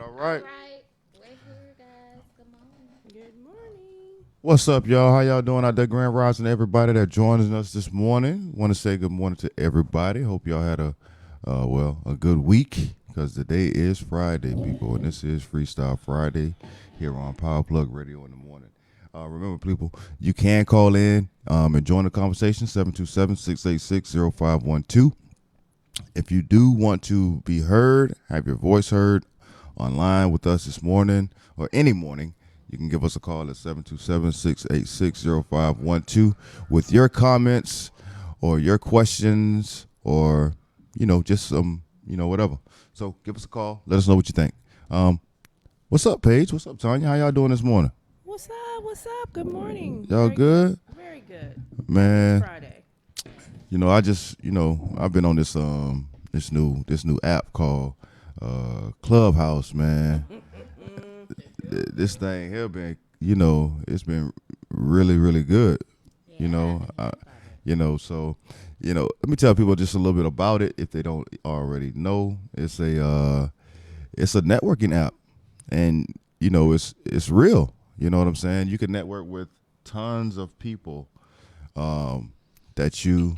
All All right. right, we're here, guys. Good morning. Good morning. What's up, y'all? How y'all doing out there, Grand Rising? Everybody that joins us this morning. Want to say good morning to everybody. Hope y'all had a good week because today is Friday, people, and this is Freestyle Friday here on Power Plug Radio in the morning. Remember, people, you can call in and join the conversation 727-686-0512. If you do want to be heard, have your voice heard online with us this morning or any morning, you can give us a call at 727-686-0512 with your comments or your questions or, just whatever. So give us a call. Let us know what you think. What's up, Paige? What's up, Tanya? How y'all doing this morning? What's up? What's up? Good morning. Y'all Very good? Very good. It's Man, Friday. I've been on this new app called Clubhouse, man. This thing here been, it's been really, really good. Yeah, You I know, haven't I, heard about it. let me tell people just a little bit about it if they don't already know. It's a networking app, and it's real. You know what I'm saying? You can network with tons of people um, that you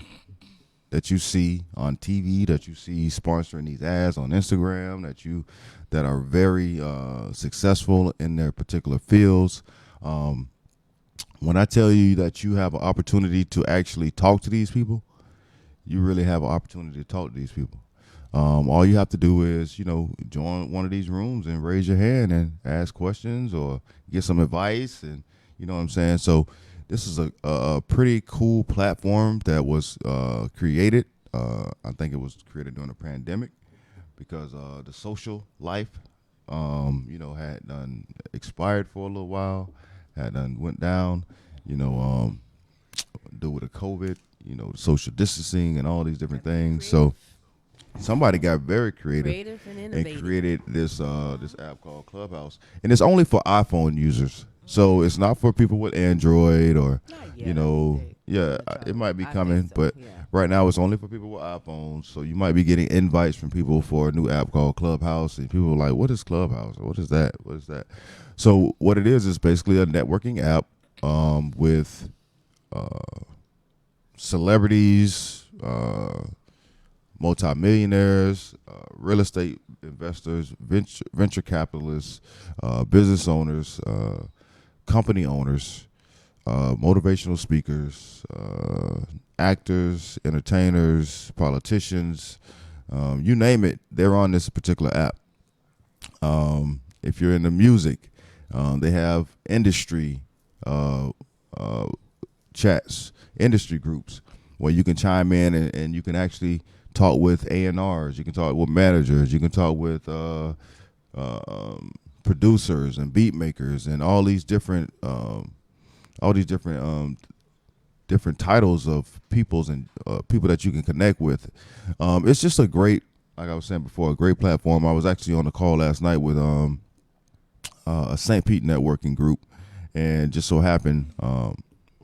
see on TV, that you see sponsoring these ads on Instagram, that are very successful in their particular fields. Um, when I tell you that you have an opportunity to actually talk to these people, you really have an opportunity to talk to these people. All you have to do is, join one of these rooms and raise your hand and ask questions or get some advice, and you know what I'm saying. So, this is a pretty cool platform that was created. I think it was created during the pandemic because the social life, had done expired for a little while, had done went down, you know, um, due with the COVID, social distancing and all these different Gotta be things. So creative. somebody got very creative Creative and and innovative. created this app called Clubhouse, and it's only for iPhone users. So it's not for people with Android or, Not yet. I think they yeah, gonna try it to. might be I think coming, so. but Yeah. right now it's only for people with iPhones. So you might be getting invites from people for a new app called Clubhouse, and people are like, "What is Clubhouse? What is that? What is that?" So what it is basically a networking app with uh, celebrities, multimillionaires, real estate investors, venture capitalists, business owners, company owners, motivational speakers, actors, entertainers, politicians, you name it, they're on this particular app. If you're into music, they have industry uh, uh, chats, industry groups where you can chime in and you can actually talk with A&Rs, you can talk with managers, you can talk with producers and beat makers and all these different titles of peoples and people that you can connect with. It's just a great, like I was saying before, a great platform. I was actually on the call last night with a St. Pete networking group, and just so happened,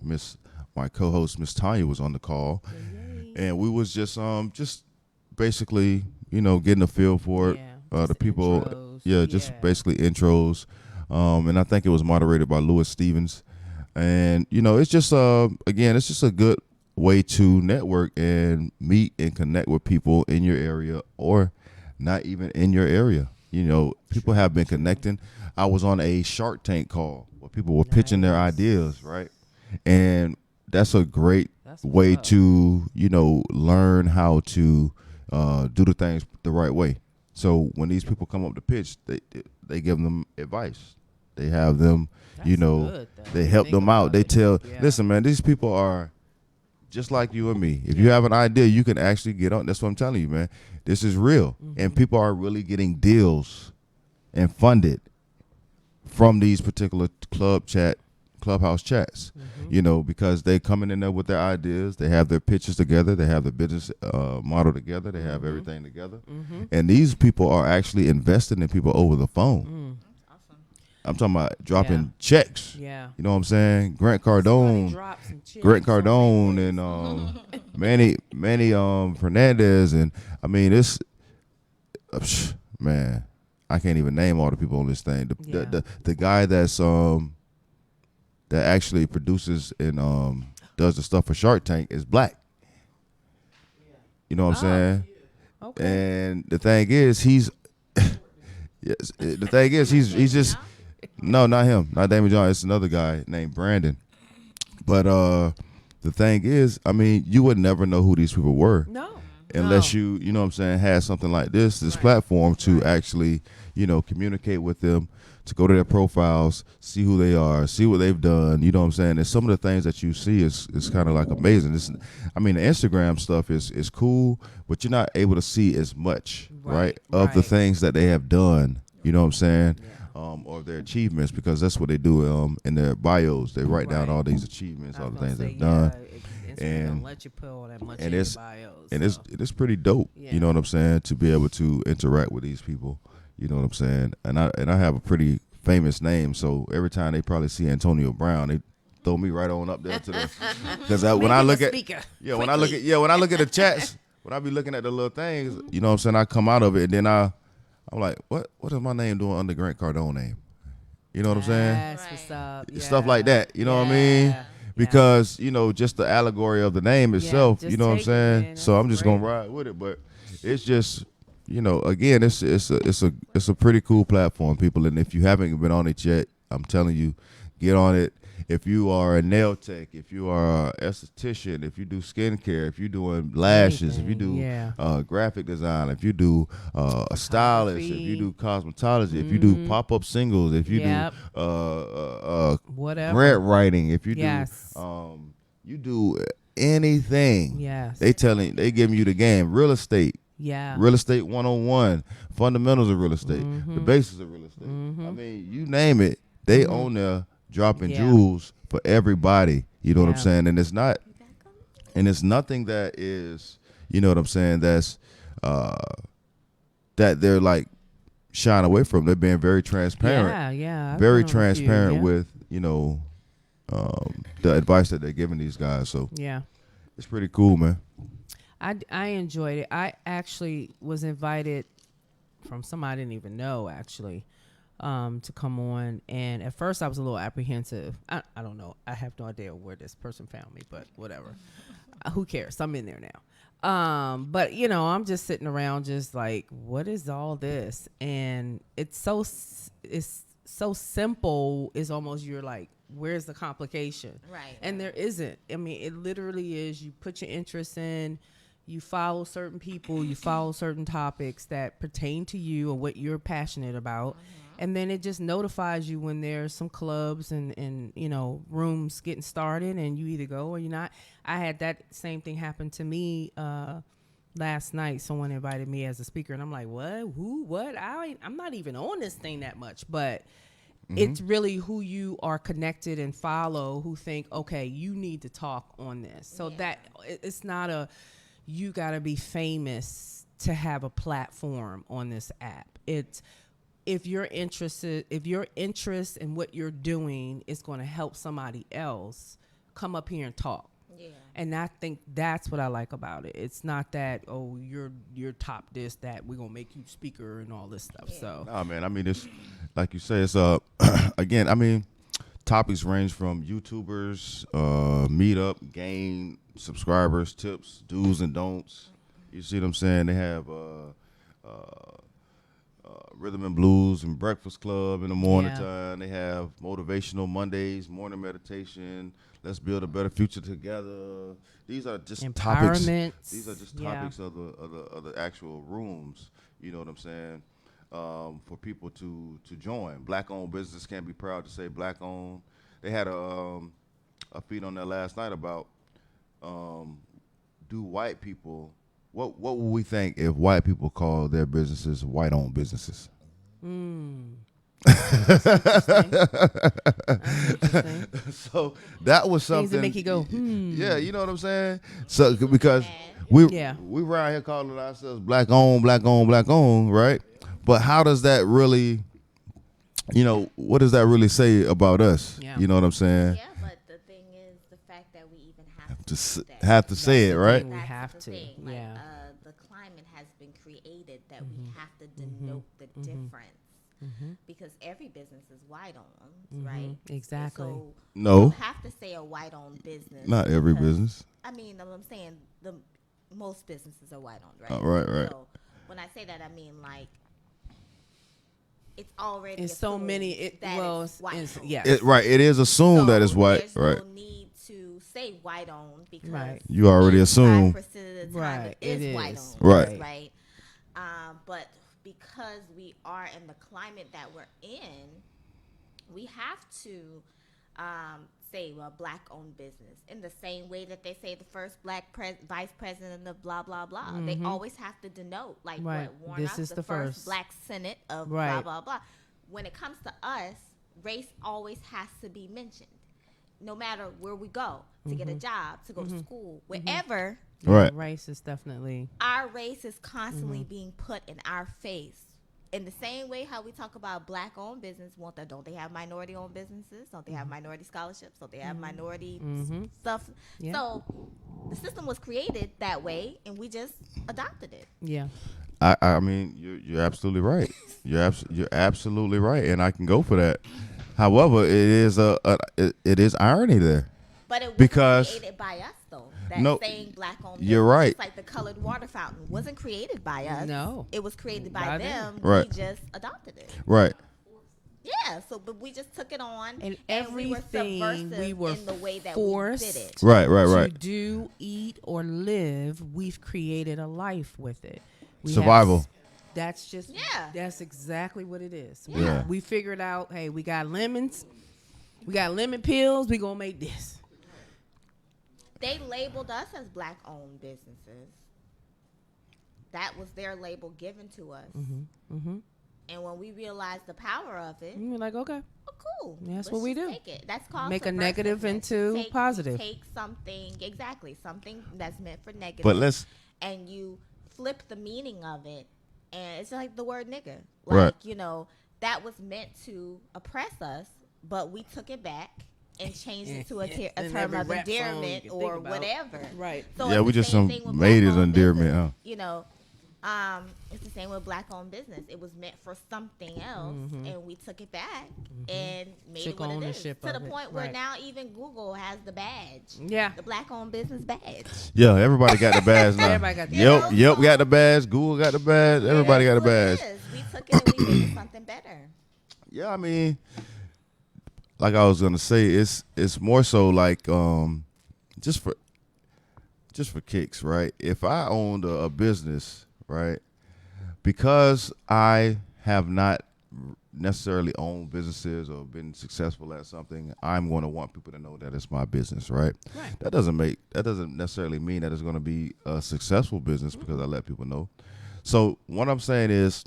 Miss my co-host Miss Tanya was on the call, Yay, yay. and we was just basically getting a feel for it. Yeah. The Just people, intros. yeah, just Yeah. basically intros, and I think it was moderated by Lewis Stevens, and it's just again, it's just a good way to network and meet and connect with people in your area or not even in your area. People True. have been True. connecting. I was on a Shark Tank call where people were pitching their ideas, Nice. right? And that's a great That's what's way up. to learn how to do the things the right way. So when these people come up to pitch, they give them advice. They have them, you That's know, good though. they When you help think them out. about They it. tell, Yeah. listen, man, these people are just like you and me. If you Yeah. have an idea, you can actually get on. That's what I'm telling you, man. This is real, and Mhm. people are really getting deals and funded from these particular clubhouse chats, Mhm. because they coming in there with their ideas, they have their pitches together, they have the business model together, they have Mhm. everything together, Mhm. and these people are actually investing in people over the phone. Mm. That's awesome. I'm talking about Yeah. dropping checks. Yeah. You know what I'm saying? Somebody dropped some Grant chips on St. Cardone, Louis. and Manny Fernandez, and I mean it's man. I can't even name all the people on this thing. Yeah. The guy that's that actually produces and does the stuff for Shark Tank is black. You know what I'm saying? Okay. And the thing is, he's yes. The thing is, he's just no, not him, not Damon John. It's another guy named Brandon. But the thing is, I mean, you would never know who these people were No. unless No. you know what I'm saying, had something like this Right. platform to actually, communicate with them, to go to their profiles, see who they are, see what they've done. You know what I'm saying? And some of the things that you see is kind of like amazing. I mean, the Instagram stuff is cool, but you're not able to see as much, right, of the right. things that they have done. You know what I'm saying? Yeah. Or their achievements, because that's what they do in their bios. They write down Right. all these achievements, I all was the gonna things say, they've done. Instagram And- don't let you put all that much and in your it's- bios. And so. it's pretty dope. Yeah. You know what I'm saying? To be able to interact with these people. You know what I'm saying? And I have a pretty famous name, so every time they probably see Antonio Brown, they throw me right on up there to the because when I look at when I look at the chats, when I be looking at the little things, you know what I'm saying, I come out of it and then I'm like, what is my name doing under Grant Cardone name? You know what I'm saying? That's what's up. Stuff like that. You know what I mean? Yeah. Because just the allegory of the name itself, just you know what I'm take it, saying. man. So That's I'm just great. gonna ride with it, but it's just again, it's a pretty cool platform, people. And if you haven't been on it yet, I'm telling you, get on it. If you are a nail tech, if you are an esthetician, if you do skincare, if you're doing lashes, if you do Anything, graphic design, if you do a stylist, if you do cosmetology, if you do pop-up singles, if you Yep. do Whatever. grant writing, if you Yes. do you do anything, Yes. they giving you the game. Real estate, Yeah. real estate 101, fundamentals of real estate, Mm-hmm. the basics of real estate. I mean, you name it, they own there dropping Yeah. jewels for everybody. You know what I'm Yeah. saying? And it's nothing that is, you know what I'm saying, that's that they're like shying away from. They're being very transparent. Yeah. I've Very been on a few, transparent yeah. with the advice that they're giving these guys. So Yeah. it's pretty cool, man. I enjoyed it. I actually was invited from somebody I didn't even know, actually, to come on. And at first I was a little apprehensive. I don't know. I have no idea where this person found me, but whatever. Who cares? I'm in there now. But I'm just sitting around just like, what is all this? And it's so simple. It's almost, you're like, where's the complication? Right. And there isn't. I mean, it literally is, you put your interest in, you follow certain people, you follow certain topics that pertain to you and what you're passionate about. And then it just notifies you when there's some clubs and rooms getting started, and you either go or you're not. I had that same thing happen to me last night. Someone invited me as a speaker, and I'm like, what? Who? What? I'm not even on this thing that much, but it's really who you are connected and follow, who think, okay, you need to talk on this. So that it's not you got to be famous to have a platform on this app. It's if your interest in what you're doing is going to help somebody else, come up here and talk. Yeah. And I think that's what I like about it. It's not that, you're top this, that we're going to make you speaker and all this stuff. Yeah. So Nah, man. I mean, it's like you say. It's again. I mean, topics range from YouTubers, meetup, gain subscribers, tips, do's and don'ts. You see what I'm saying? They have Rhythm and Blues and Breakfast Club in the morning time. They have motivational Mondays, morning meditation. Let's build a better future together. These are just topics. These are just topics of the actual rooms. You know what I'm saying? For people to join. Black-owned business can be proud to say black-owned. They had a feed on there last night about do white people. What would we think if white people call their businesses white-owned businesses? That's interesting. So that was something. Things that make you go, Yeah, you know what I'm saying? So because we around here calling ourselves black-owned, right? But how does that really, what does that really say about us? Yeah. You know what I'm saying? Yeah, but the thing is, the fact that we even have To say that. have to say it, the right? thing. We That's have the to, thing. Like, yeah. the climate has been created that we have to denote the difference. because every business is white owned, right? Exactly. So No. you have to say a white owned business. Not every because- business. I mean, I'm saying most businesses are white owned, right? Oh, right. So when I say that, I mean like it's already It's so assumed many. that it's white owned. Yes. It is assumed that it's white, there's right? no need to say white owned because Right. You already assume. 95% of the time Right, it it is white is. owned, Right. right? But because we are in the climate that we're in, we have to say a black owned business in the same way that they say the first black vice president of blah blah blah. They always have to denote like Right. what Warnock, This is the the first first. black senate of blah Right. blah blah. When it comes to us, race always has to be mentioned. No matter where we go to get a job, to go to school, wherever Right. Race is definitely. our race is constantly being put in our face. In the same way how we talk about black owned business, don't they have minority owned businesses? Don't they have minority scholarships? Don't they have minority stuff? Yeah. So the system was created that way and we just adopted it. Yeah. I mean, you're absolutely right. You're absolutely right, and I can go for that. However, it is irony there. But it wasn't Because- created by us though. That No, saying black owned you're business, right. just like the colored water fountain wasn't created by us. No. It was created By by them. them. Right. We just adopted it. Right. Yeah, so but we just took it on, And we were everything subversive we were in the way that forced we did it. Right. To do, eat, or live, we've created a life with it. We have Survival. That's just Yeah. That's exactly what it is. Yeah. We figured out, hey, we got lemons, we got lemon pills, we gonna make this. They labeled us as black-owned businesses. That was their label given to us. And when we realized the power of it, And we're like, okay, oh, cool. That's Let's what we just do. Take it. That's called Make a negative subversiveness. into positive. Take something something that's meant for negative. But let's and you flip the meaning of it, and it's like the word nigger. Right. Like, that was meant to oppress us, but we took it back and changed it to a In term every of rap song you endearment can think or about. whatever. Right. So Yeah, it's we the just same some thing with made it black-owned endearment, business. It's the same with black-owned business. It was meant for something else, and we took it back and made Took it what it is. ownership To the of it. point where Right. now even Google has the badge. Yeah. The black-owned business badge. Yeah, everybody got the badge now. Everybody got the Yep, we got the badge. Google got the badge. Everybody got a That's badge. what it is. We took it and we made it something better. Yeah, I mean, like I was gonna say, it's more so like just for kicks, right? If I owned a business, right, because I have not necessarily owned businesses or been successful at something, I'm going to want people to know that it's my business, right? Right. That doesn't necessarily mean that it's going to be a successful business because I let people know. So what I'm saying is,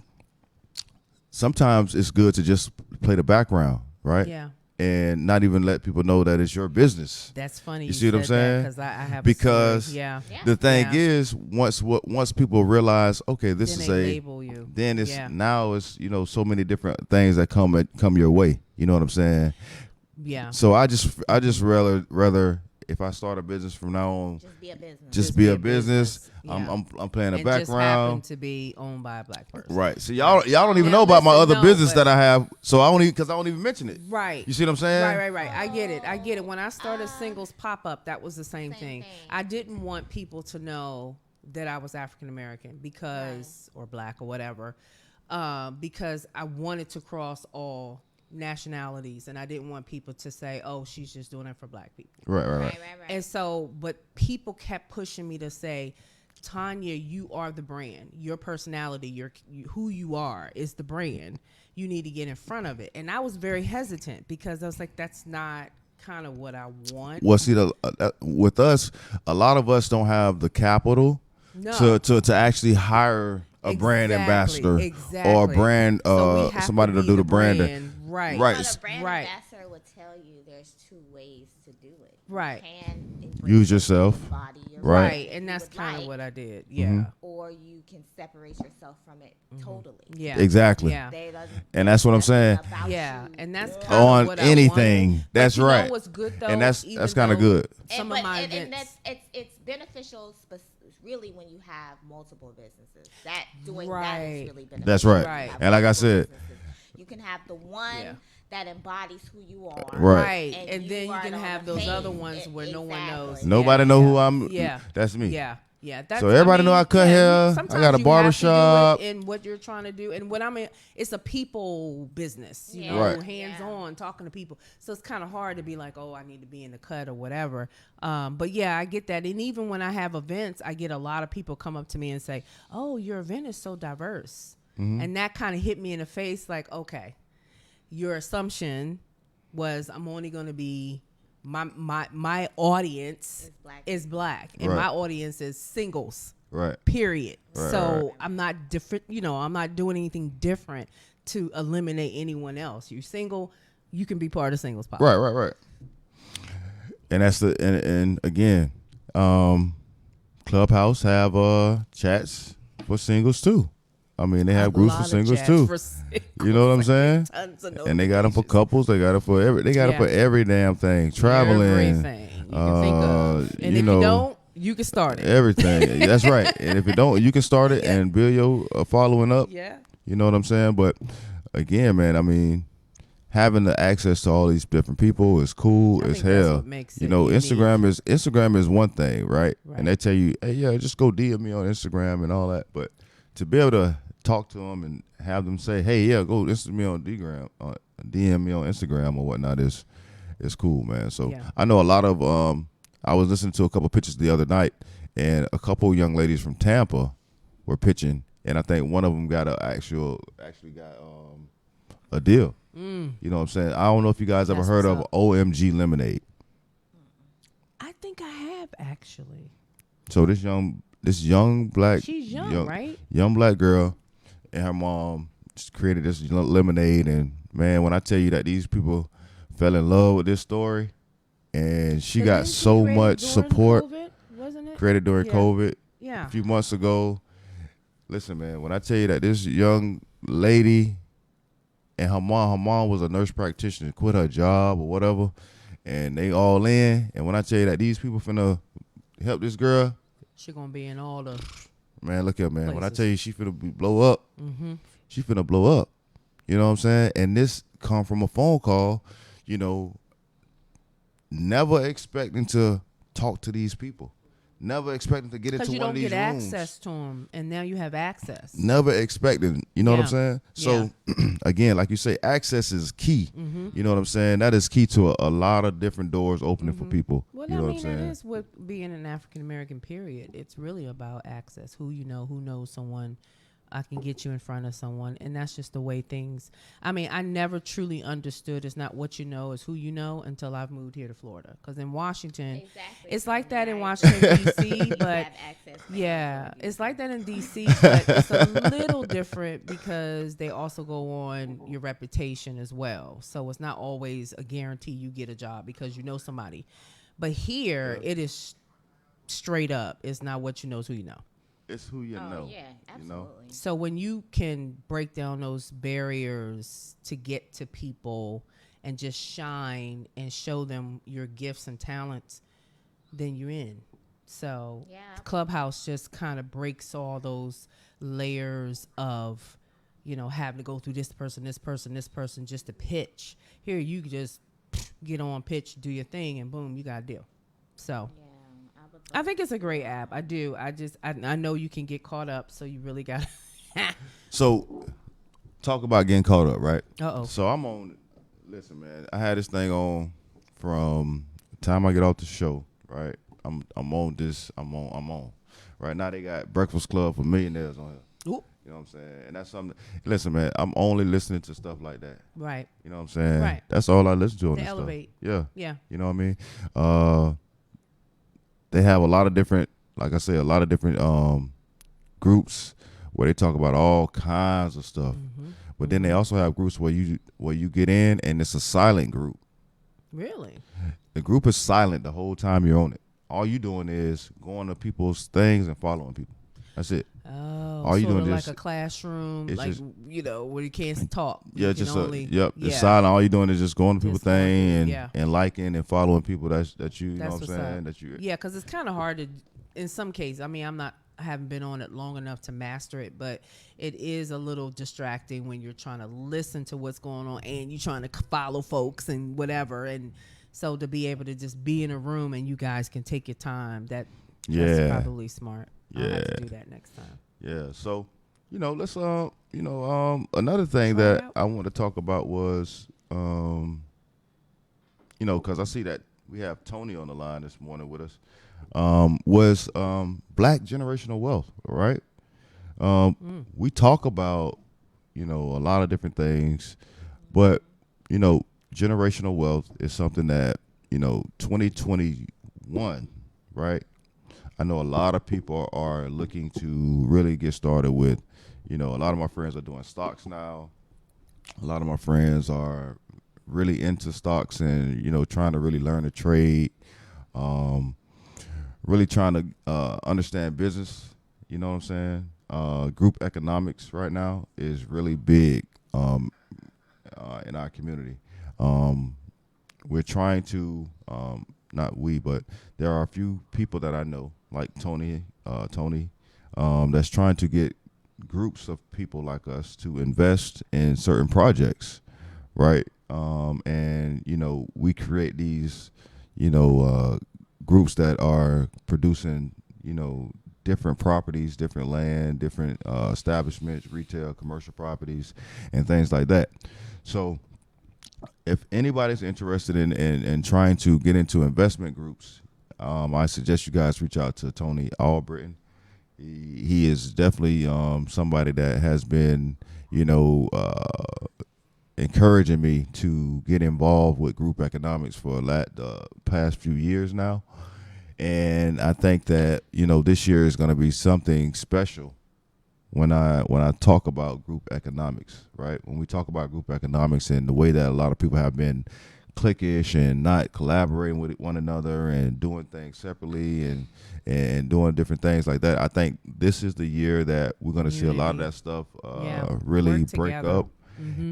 sometimes it's good to just play the background, right? Yeah. And not even let people know that it's your business. That's funny. You see what I'm saying? Because I have Because a story. Yeah. Yeah. The thing Yeah. is, once people realize, okay, this Then is they a, label you. then it's Yeah. now it's so many different things that come your way. You know what I'm saying? Yeah. So I just rather if I start a business from now on, Just be a business. just be a business. Yeah. I'm playing a And just happen background. to be owned by a black person. Right. See, y'all don't even Yeah, know about my listen, other no, business but- that I have. So I don't even mention it. Right. You see what I'm saying? Right. I get it. When I started Singles Pop Up, that was the same thing. I didn't want people to know that I was African American or black or whatever, because I wanted to cross all nationalities, and I didn't want people to say, "Oh, she's just doing it for black people." Right. And so, but people kept pushing me to say, Tanya, you are the brand. Your personality, who you are is the brand. You need to get in front of it. And I was very hesitant because I was like, that's not kind of what I want. Well, see, with us, a lot of us don't have the capital No. to actually hire a brand ambassador or a brand So we have somebody to be do the branding. brand. Right. Right. But a brand Right. ambassador will tell you there's two ways to do it. Right. You can embrace Use it, yourself. embody your Right. Right. And that's kind of what I did. Yeah. Mm-hmm. or you can separate yourself from it totally. Yeah. Exactly. Yeah. And that's what I'm saying. Yeah. And that's kind On of what anything. I wanted. That's But you right. know what's good though? And that's even kind of though good. Some of my events. and it's beneficial. Really, when you have multiple businesses, that Right. is really beneficial. That's right. Right. And like I said, You can have the one Yeah. that embodies who you are. Right. And then you are can on have the those face. other ones where no one knows. Exactly. Nobody know who I'm. Yeah. That's me. Yeah. That's, So everybody know I cut hair. I sometimes got a you barbershop. have to do it in what you're trying to do, and what I mean, it's a people business, you Yeah. know, Right. hands on, talking to people. So it's kind of hard to be like, oh, I need to be in the cut or whatever. But yeah, I get that, and even when I have events, I get a lot of people come up to me and say, "Oh, your event is so diverse," and that kind of hit me in the face, like, okay, your assumption was I'm only going to be my audience is black and Right. my audience is singles, Right. period. Right, So right. I'm not different, I'm not doing anything different to eliminate anyone else. You're single, you can be part of singles pop. Right. And that's and again, Clubhouse have chats for singles too. I mean, they have groups for singles too. You know what I'm saying? Tons of And they got them for notifications. couples. They got it for every. They got it Yeah. for every damn thing. Traveling, Everything you can think of. And if you don't, you can start it. everything. That's right. And if you don't, you can start it and build your following up. Yeah. You know what I'm saying? But again, man, I mean, having the access to all these different people is cool I as think that's hell. what makes You it know, unique. Instagram is one thing, right? Right. And they tell you, hey, yeah, just go DM me on Instagram and all that. But to be able to talk to them and have them say, hey, yeah, go DM me on DM me on Instagram or whatnot is cool, man. So Yeah. I know a lot of I was listening to a couple pictures the other night, and a couple young ladies from Tampa were pitching, and I think one of them got actually got a deal. You know what I'm saying? I don't know if you guys ever That's heard what's of up. OMG Lemonade. I think I have actually. So this young black, She's young, right? Young black girl, and her mom just created this lemonade. And man, when I tell you that these people fell in love with this story, and she got so much support. COVID, wasn't it? Created during Yeah. COVID Yeah. a few months ago. Listen, man, when I tell you that this young lady and her mom was a nurse practitioner, quit her job or whatever, and they all in. And when I tell you that these people finna help this girl, She gonna be in all the. man, look here, man. When I Places. tell you she finna blow up, she finna blow up. You know what I'm saying? And this come from a phone call, you know, never expecting to talk to these people. Never expecting to get Because into you one don't of these get rooms. access to them, and now you have access. Never expecting. You know what I'm Yeah. saying? So, again, like you say, access is key. Mm-hmm. You know what I'm saying? That is key to a lot of different doors opening for people. Well, you know I what mean, I'm saying? that is what being an African American period. It's really about access. Who you know, who knows someone. I can get you in front of someone, and that's just the way things. I mean, I never truly understood. It's not what you know, it's who you know. Until I've moved here to Florida, because in Washington, Exactly. it's like that in Right. Washington D.C. You But have access to yeah, everything. it's like that in D.C., but it's a little different because they also go on your reputation as well. So it's not always a guarantee you get a job because you know somebody. But here, it is straight up. It's not what you know, it's who you know. It's who you Oh, know. yeah, You know? absolutely. So when you can break down those barriers to get to people and just shine and show them your gifts and talents, then you're in. So Yeah. Clubhouse just kind of breaks all those layers of, having to go through this person just to pitch. Here you just get on, pitch, do your thing, and boom, you got a deal. So Yeah, I would I think it's a great app. I do. I know you can get caught up, so you really got So, talk about getting caught up, right? Uh-oh. So I'm on. Listen, man, I had this thing on from the time I get off the show, right? I'm on this. I'm on. Right now they got Breakfast Club for Millionaires on here. Oop. You know what I'm saying? And that's something. Listen, man, I'm only listening to stuff like that. Right. You know what I'm saying? Right. That's all I listen to on To this elevate. stuff. Yeah. Yeah. You know what I mean? They have a lot of different, like I say, a lot of different groups where they talk about all kinds of stuff. Mm-hmm. But then they also have groups where you get in and it's a silent group. Really? The group is silent the whole time you're on it. All you doing is going to people's things and following people. That's it. Oh, All you sort doing of just- like a classroom, it's like just- where you can't talk. Yeah, You can just only, yep. Yeah. It's silent. All you're doing is just going to people's Just going thing through, and yeah. and liking and following people that you know That's what I'm what's saying up. that you. Yeah, because it's kind of hard to, in some cases. I mean, I'm not haven't been on it long enough to master it, but it is a little distracting when you're trying to listen to what's going on and you're trying to follow folks and whatever. And so to be able to just be in a room and you guys can take your time, that's probably smart. I'll have to do that next time. Yeah. So, let's another thing Try it that out. I want to talk about was, because I see that we have Tony on the line this morning with us, was Black generational wealth, right? We talk about, a lot of different things, but, generational wealth is something that, 2021, right? I know a lot of people are looking to really get started with, a lot of my friends are doing stocks now. A lot of my friends are really into stocks and, trying to really learn the trade, really trying to understand business. You know what I'm saying? Group economics right now is really big in our community. We're trying to, not we, but there are a few people that I know, like Tony, that's trying to get groups of people like us to invest in certain projects, right? And we create these, groups that are producing, different properties, different land, different establishments, retail, commercial properties, and things like that. So if anybody's interested in trying to get into investment groups, I suggest you guys reach out to Tony Albritton. He is definitely somebody that has been, encouraging me to get involved with group economics for the past few years now. And I think that, this year is going to be something special when I talk about group economics, right? When we talk about group economics and the way that a lot of people have been cliquish and not collaborating with one another and doing things separately and doing different things like that, I think this is the year that we're going to see a lot of that stuff really Work break together. up.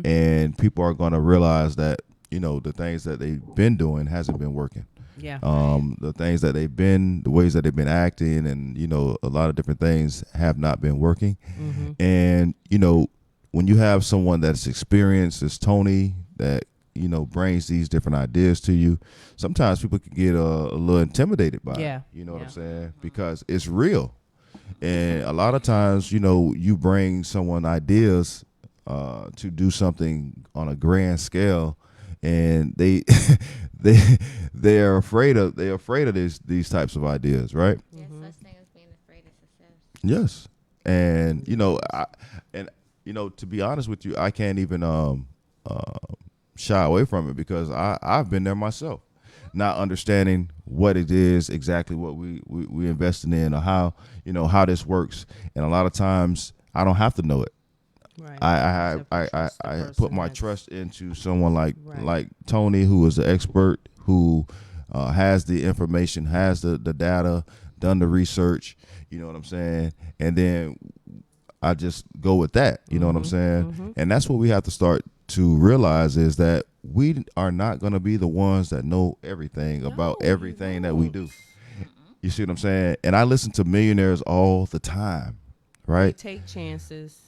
And people are going to realize that, the things that they've been doing hasn't been working. Yeah. The things that the ways that they've been acting and, a lot of different things have not been working. And, when you have someone that's experienced as Tony that, brings these different ideas to you, sometimes people can get a little intimidated by it. You know what I'm saying? Because it's real. And a lot of times, you bring someone ideas to do something on a grand scale, and they're afraid of these types of ideas, right? There's such thing as being afraid of success. Yes, and to be honest with you, I can't even shy away from it because I've been there myself, not understanding what it is exactly what we investing in or how this works, and a lot of times I don't have to know it. Right. I put my trust into someone like Tony, who is the expert, who has the information, has the data, done the research. You know what I'm saying? And then I just go with that. You know what I'm saying? And that's what we have to start to realize is that we are not going to be the ones that know everything about everything that we do. You see what I'm saying? And I listen to millionaires all the time, right? They take chances.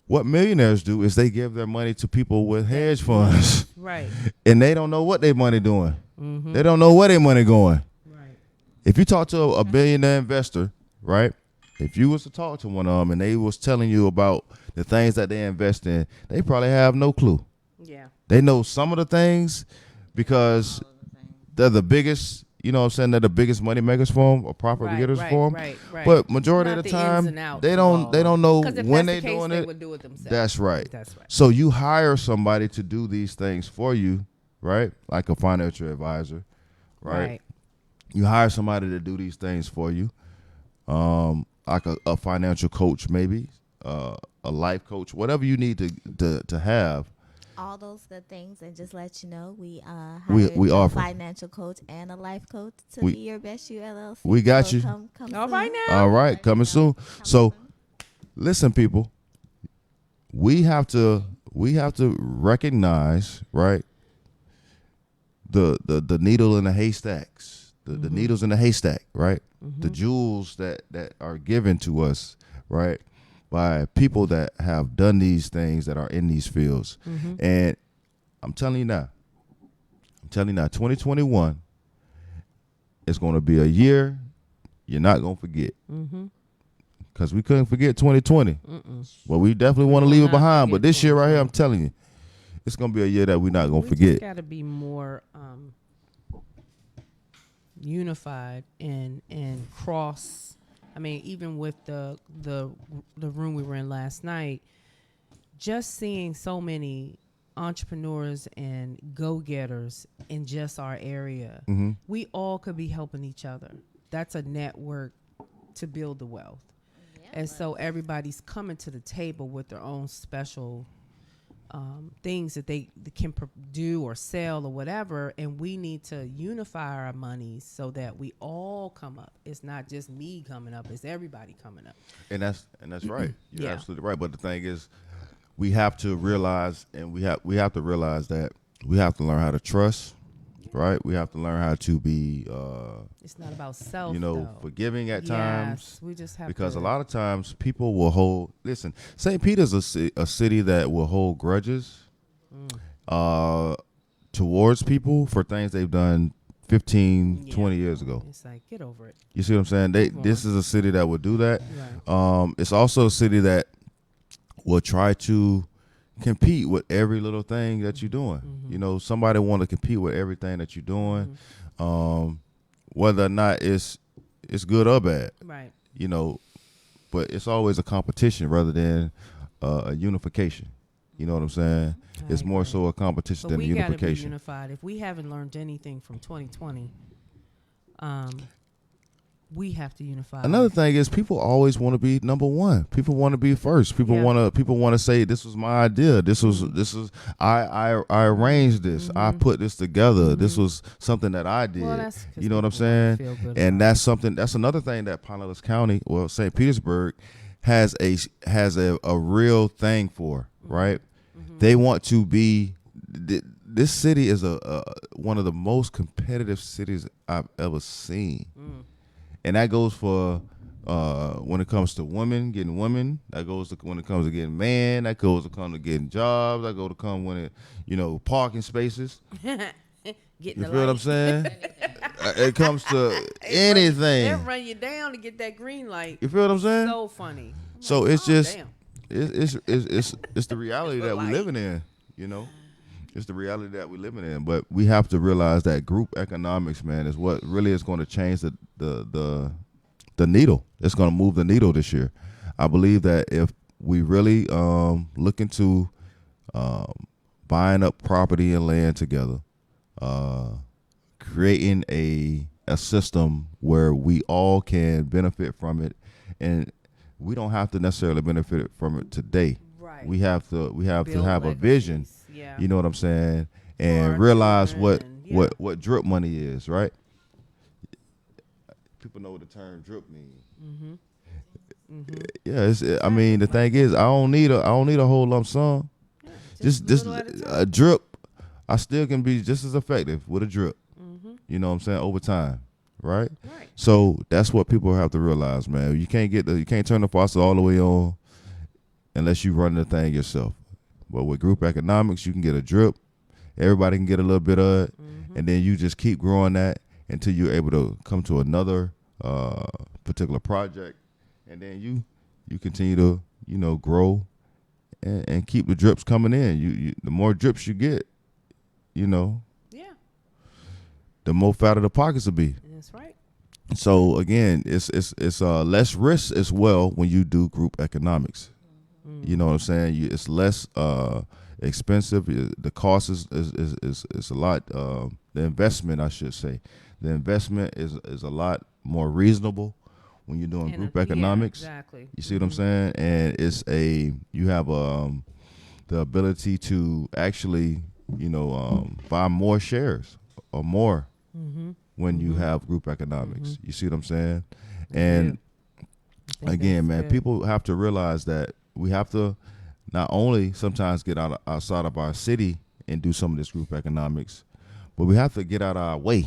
What millionaires do is they give their money to people with hedge funds. Right. And they don't know what their money doing. They don't know where their money going. Right. If you talk to a billionaire investor, right? If you was to talk to one of them and they was telling you about the things that they invest in, they probably have no clue. Yeah. They know some of the things because they're the biggest, you know what I'm saying, they're the biggest money makers for them or profit getters for them. Right. But majority Not of the the ins time, and outs they don't know 'Cause if when that's they the case, doing they it. would do it themselves. That's right. That's right. So you hire somebody to do these things for you, right? Like a financial advisor, right? You hire somebody to do these things for you, like a financial coach, maybe a life coach, whatever you need to have. All those good things, and just let you know, we We hired a offer. financial coach and a life coach to We- be your best you LLC. We got So you. Come All soon. right now. All right, coming soon. So listen, people, we have to recognize, right, the needle in the haystacks, the needles in the haystack, right? The jewels that are given to us, right, by people that have done these things, that are in these fields. And I'm telling you now, 2021 is going to be a year you're not going to forget. Because we couldn't forget 2020. Well, we definitely want to leave it behind. But this year right here, I'm telling you, it's going to be a year that we're not going to forget. We got to be more unified and cross. I mean, even with the room we were in last night, just seeing so many entrepreneurs and go-getters in just our area, we all could be helping each other. That's a network to build the wealth. And so everybody's coming to the table with their own special things that they can do or sell or whatever. And we need to unify our monies so that we all come up. It's not just me coming up. It's everybody coming up. And that's right. You're absolutely right. But the thing is, we have to realize, and we have to realize that we have to learn how to trust. Right, we have to learn how to be. It's not about self, forgiving at times. We just have because a lot of times people will hold. Listen, St. Peter's a city that will hold grudges towards people for things they've done 15, 20 years ago. It's like, get over it. You see what I'm saying? This is a city that would do that. Right. It's also a city that will try to compete with every little thing that you're doing. You know, somebody want to compete with everything that you're doing, whether or not it's good or bad. Right. You know, but it's always a competition rather than a unification. You know what I'm saying? It's more so a competition than a unification. We got to be unified. If we haven't learned anything from 2020, we have to unify. Another thing is people always want to be number one. People want to be first. People want to say this was my idea. This was I arranged this. I put this together. This was something that I did. Well, you know what I'm saying? And that's another thing that Pinellas County, well, St. Petersburg has a real thing for, right? They want to be this city is one of the most competitive cities I've ever seen. And that goes for when it comes to women, getting women. That goes to when it comes to getting man. That goes to come to getting jobs. That goes to come when it, parking spaces. You feel what I'm saying? It comes to anything. They'll run you down to get that green light. You feel what I'm saying? So funny. So it's just, damn. it's the reality that we're living in. You know, it's the reality that we're living in. But we have to realize that group economics, man, is what really is going to change the needle. It's going to move the needle this year. I believe that if we really look into buying up property and land together, creating a system where we all can benefit from it, and we don't have to necessarily benefit from it today. Right. We have to have a vision. Yeah. You know what I'm saying? And realize what drip money is, right? People know what the term drip means. Yeah, I mean, the thing is, I don't need a whole lump sum. Yeah, just a drip. I still can be just as effective with a drip. You know what I'm saying? Over time, right? Right. So that's what people have to realize, man. You can't turn the faucet all the way on unless you run the thing yourself. But with group economics, you can get a drip. Everybody can get a little bit of it, and then you just keep growing that until you're able to come to another particular project, and then you continue to grow and keep the drips coming in. You the more drips you get, the more fatter the pockets will be. That's right. So again, it's less risk as well when you do group economics. You know what I'm saying? It's less expensive. The cost is a lot. The investment, I should say, the investment is a lot more reasonable when you're doing group economics. Yeah, exactly. You see what I'm saying? And you have the ability to actually buy more shares or more when you have group economics. You see what I'm saying? And again, man, people have to realize that we have to not only sometimes get outside of our city and do some of this group economics, but we have to get out of our way.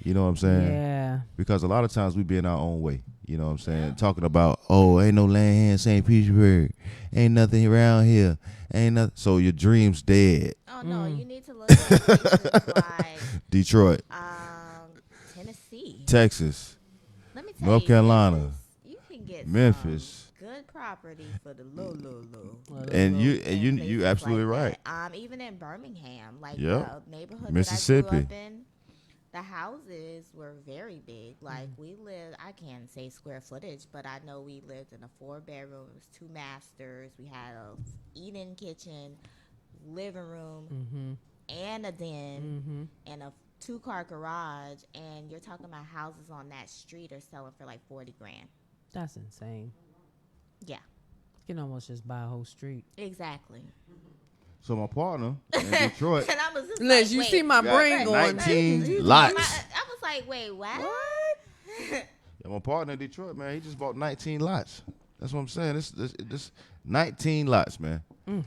You know what I'm saying? Yeah. Because a lot of times we be in our own way. You know what I'm saying? Talking about, oh, ain't no land here in St. Petersburg. Ain't nothing around here. Ain't nothing. So your dream's dead. Oh no, you need to look at places like Detroit, Tennessee. Texas, Let me tell North you, Carolina, Memphis, you can get Memphis. some good property for the low. And you in places absolutely like right. that. Even in Birmingham, like Yep. the neighborhood Mississippi. that I grew up in, the houses were very big. Like we lived, I can't say square footage, but I know we lived in a 4-bedroom. It was 2 masters. We had a eat-in kitchen, living room, and a den, and a 2-car garage. And you're talking about houses on that street are selling for like 40 grand. That's insane. Yeah, You can almost just buy a whole street. exactly. So my partner in Detroit, And I was just Les, like, you wait, see my got brain going. 19 lots. I was like, wait, what? Yeah, my partner in Detroit, man, he just bought 19 lots. That's what I'm saying. This 19 lots, man. Tony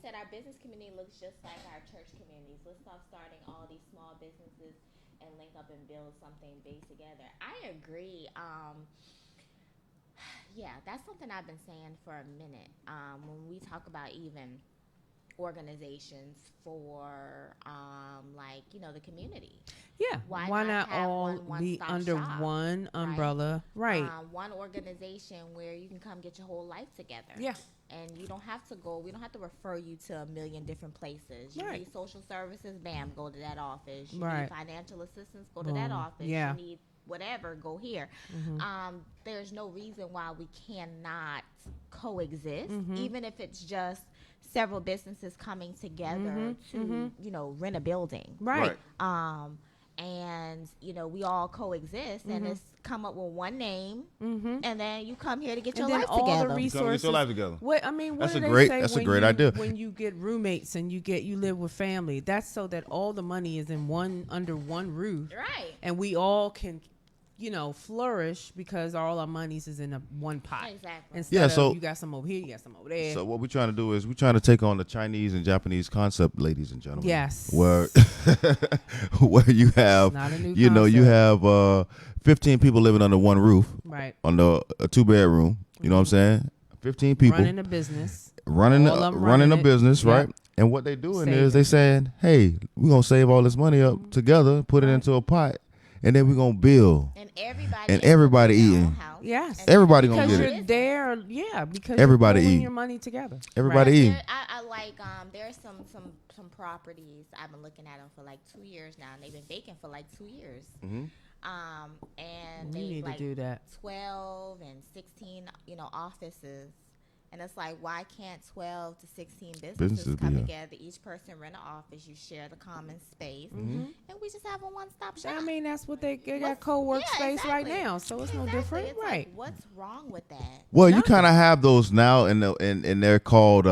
said our business community looks just like our church communities. Let's stop starting all these small businesses and link up and build something big together. I agree. Yeah, that's something I've been saying for a minute. When we talk about even organizations for, like, the community. Yeah. Why Why not not have all one be one-stop under shop, one right? umbrella? Right. One organization where you can come get your whole life together. Yeah. And you don't have to go, we don't have to refer you to a million different places. You Right. need social services, bam, go to that office. You Right. need financial assistance, go to that office. Yeah. You need whatever, go here. There's no reason why we cannot coexist, even if it's just several businesses coming together to, rent a building. Right. And we all coexist, and it's come up with one name, and then you come here to get your And then life all together. the Come get resources. your life together. What I mean, what That's do a they great- say that's a when great you, idea. when you get roommates and you live with family? That's so that all the money is in under one roof, Right. and we all can, flourish because all our monies is in one pot. Exactly. Instead Yeah, of so- you got some over here, you got some over there. So what we're trying to do is we're trying to take on the Chinese and Japanese concept, ladies and gentlemen. Yes. Where where you have, not a new you concept. have 15 people living under one roof, Right. under a 2-bedroom. You know what I'm saying? 15 people Running a business. running all of 'em running a running it. business, Yep. right? And what they doing Saving. is they saying, hey, we're gonna save all this money up together, put it into a pot, and then we're gonna build. And everybody And ends up everybody in their own eating. house. Yes. And Everybody gonna Because get you're it. there, because Everybody you're pooling eating. your money together. Everybody Right. eating. I like there's some properties I've been looking at them for like 2 years now, and they've been vacant for like 2 years. And You they need like to do that. 12 and 16 offices. And it's like, why can't 12 to 16 businesses be come here. together? Each person rent an office. You share the common space, and we just have a one-stop shop. I mean, that's what they got What's- co-work yeah, space right exactly. now, so it's no Exactly. different, It's like, right? what's wrong with that? Well, you Nothing. kind of have those now, and they're called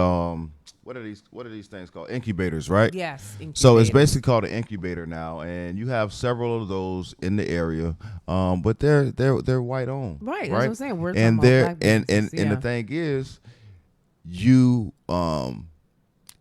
what are these things called? Incubators, right? Yes. So it's incubators. basically called an incubator now, and you have several of those in the area, but they're white owned, Right, that's Right, what I'm saying. We're talking and about they're black and businesses, and the yeah. thing is, you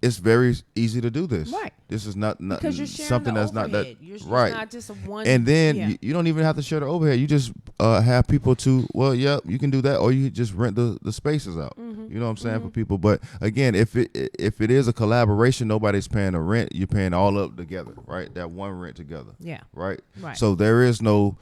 it's very easy to do this. Right. This is not because you're sharing something the that's not that overhead. You're, right. It's not just a one. And then yeah. you don't even have to share the overhead. You just have people to, well, yeah, you can do that, or you just rent the spaces out. Mm-hmm. You know what I'm saying, for people. But again, if it is a collaboration, nobody's paying the rent. You're paying all up together, right? That one rent together, Yeah. right? Right. So there is no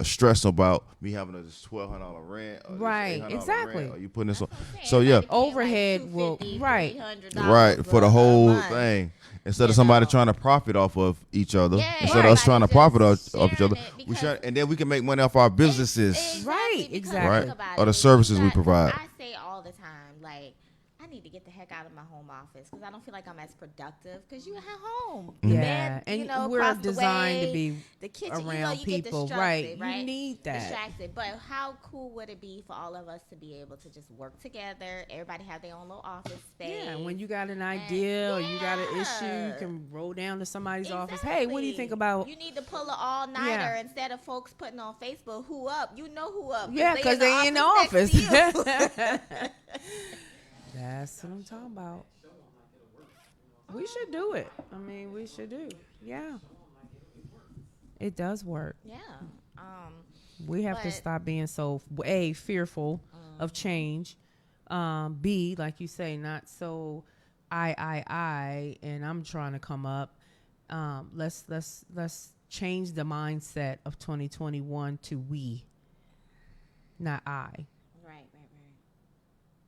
stress about me having this $1,200 rent, or this Right, $800 exactly. rent, or you putting this on. That's what I'm saying. So yeah, Everybody paying Overhead like will- $250, right. $300 right, for the a whole month. thing. Instead of You somebody know. trying to profit off of each other, Yeah, instead of us trying to everybody profit just off each other, sharing it we share, because- and then we can make money off our businesses. Right, because exactly. think Right. about Or the it. services we Because provide. I say all the time, like, I need to get the heck out of my home office because I don't feel like I'm as productive because you're at home. The Yeah, bed, and you know, we're across the designed to way, be the kitchen, around you people, get right? distracted, right? You need that. Distracted, but how cool would it be for all of us to be able to just work together? Everybody have their own little office space. Yeah, when you got an idea or you got an issue, Yeah. you can roll down to somebody's office. Hey, what do you think about? You need to pull an all-nighter Yeah. instead of folks putting on Facebook who up. You know who up. Yeah, because they in the office. next to you. That's what I'm talking about. We should do it. I mean, we should do. Yeah. It does work. Yeah. Um, We have to but stop being so A, fearful of mhm. change. B, like you say, not so and I'm trying to come up. Let's change the mindset of 2021 to we, not I. Right, right, right.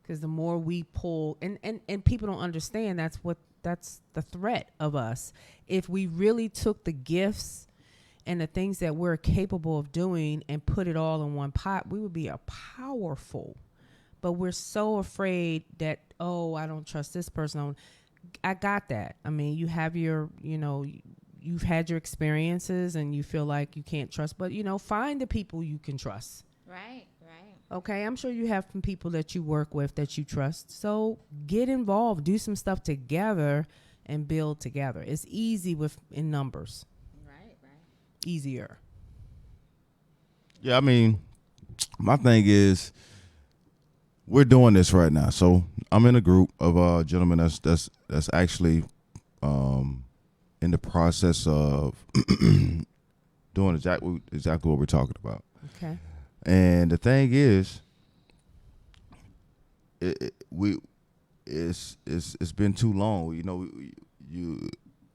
Because the more we pull, and people don't understand, that's the threat of us. If we really took the gifts and the things that we're capable of doing and put it all in one pot, we would be a powerful. But we're so afraid that, oh, I don't trust this person. I got that. I mean, you have your, you've had your experiences and you feel like you can't trust, but find the people you can trust. Right, right. Okay, I'm sure you have some people that you work with that you trust. So get involved, do some stuff together, and build together. It's easy with in numbers, Right, right. easier. Yeah, I mean, my thing is we're doing this right now. So I'm in a group of gentlemen that's actually um, in the process of doing exactly what we're talking about. Okay. And the thing is, we it's been too long. You know, you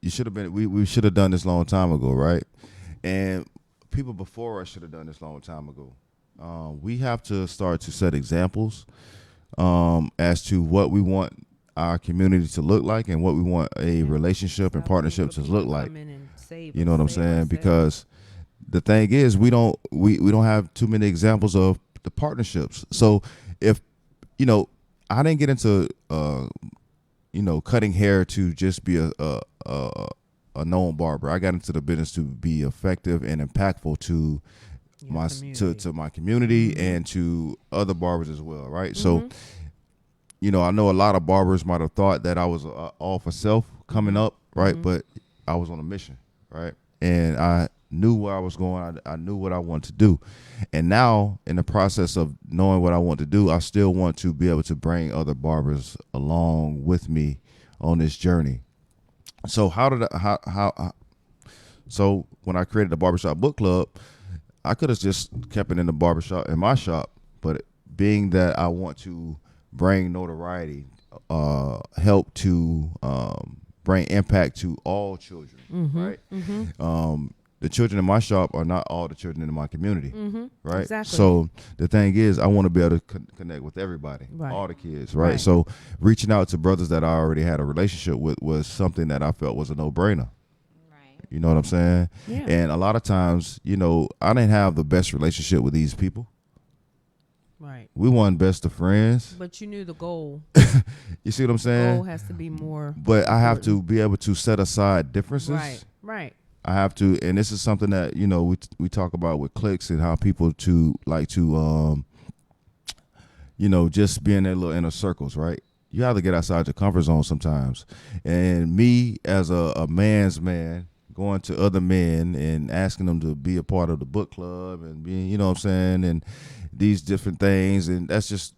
should have been. We should have done this a long time ago, right? And people before us should have done this a long time ago. We have to start to set examples as to what we want our community to look like and what we want a relationship and Stop waiting partnership for to people look like. come in and save You us, know what I'm save saying? ourselves. Because the thing is, we don't have too many examples of the partnerships. So if I didn't get into cutting hair to just be a known barber. I got into the business to be effective and impactful to Your my community. to my community Mhm. and to other barbers as well, right? So Mhm. I know a lot of barbers might have thought that I was all for self coming Mhm. up, right? Mhm. But I was on a mission, right? And I knew where I was going. I knew what I wanted to do. And now, in the process of knowing what I want to do, I still want to be able to bring other barbers along with me on this journey. So so when I created the barbershop book club, I could have just kept it in the barbershop in my shop, but being that I want to bring notoriety, help to bring impact to all children, Mhm. right? Mhm. The children in my shop are not all the children in my community, Mhm. right? Exactly. So the thing is, I want to be able to connect with everybody, Right. all the kids, right? Right. So reaching out to brothers that I already had a relationship with was something that I felt was a no-brainer. Right. You know what I'm saying? Yeah. And a lot of times, I didn't have the best relationship with these people. Right. We weren't best of friends. But you knew the goal. You see what I'm The goal saying? has to be more But I have to important. be able to set aside differences. Right. Right. I have to, and this is something that we talk about with cliques and how people to like to just be in their little inner circles, right? You have to get outside your comfort zone sometimes. And me as a man's man, going to other men and asking them to be a part of the book club and being, you know what I'm saying, and these different things, and that's just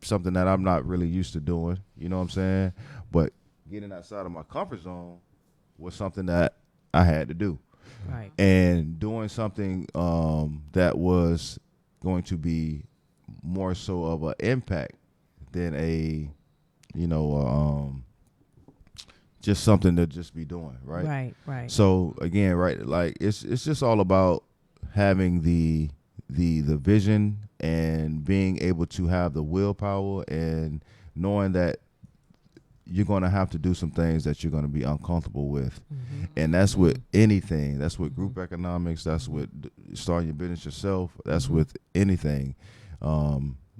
something that I'm not really used to doing, you know what I'm saying? But getting outside of my comfort zone was something that I had to do. Right. And doing something that was going to be more so of an impact than a you know just something to just be doing, right? Right. Right. So again, right, like it's just all about having the vision and being able to have the willpower and knowing that you're going to have to do some things that you're going to be uncomfortable with. Mhm. And that's with anything. That's with group Mhm. economics. That's with starting your business yourself. That's Mhm. with anything.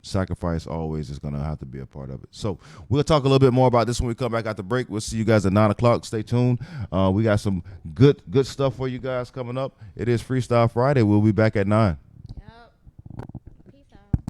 Sacrifice always is going to have to be a part of it. So we'll talk a little bit more about this when we come back at the break. We'll see you guys at 9 o'clock. Stay tuned. We got some good stuff for you guys coming up. It is Freestyle Friday. We'll be back at 9. Yep. Peace out.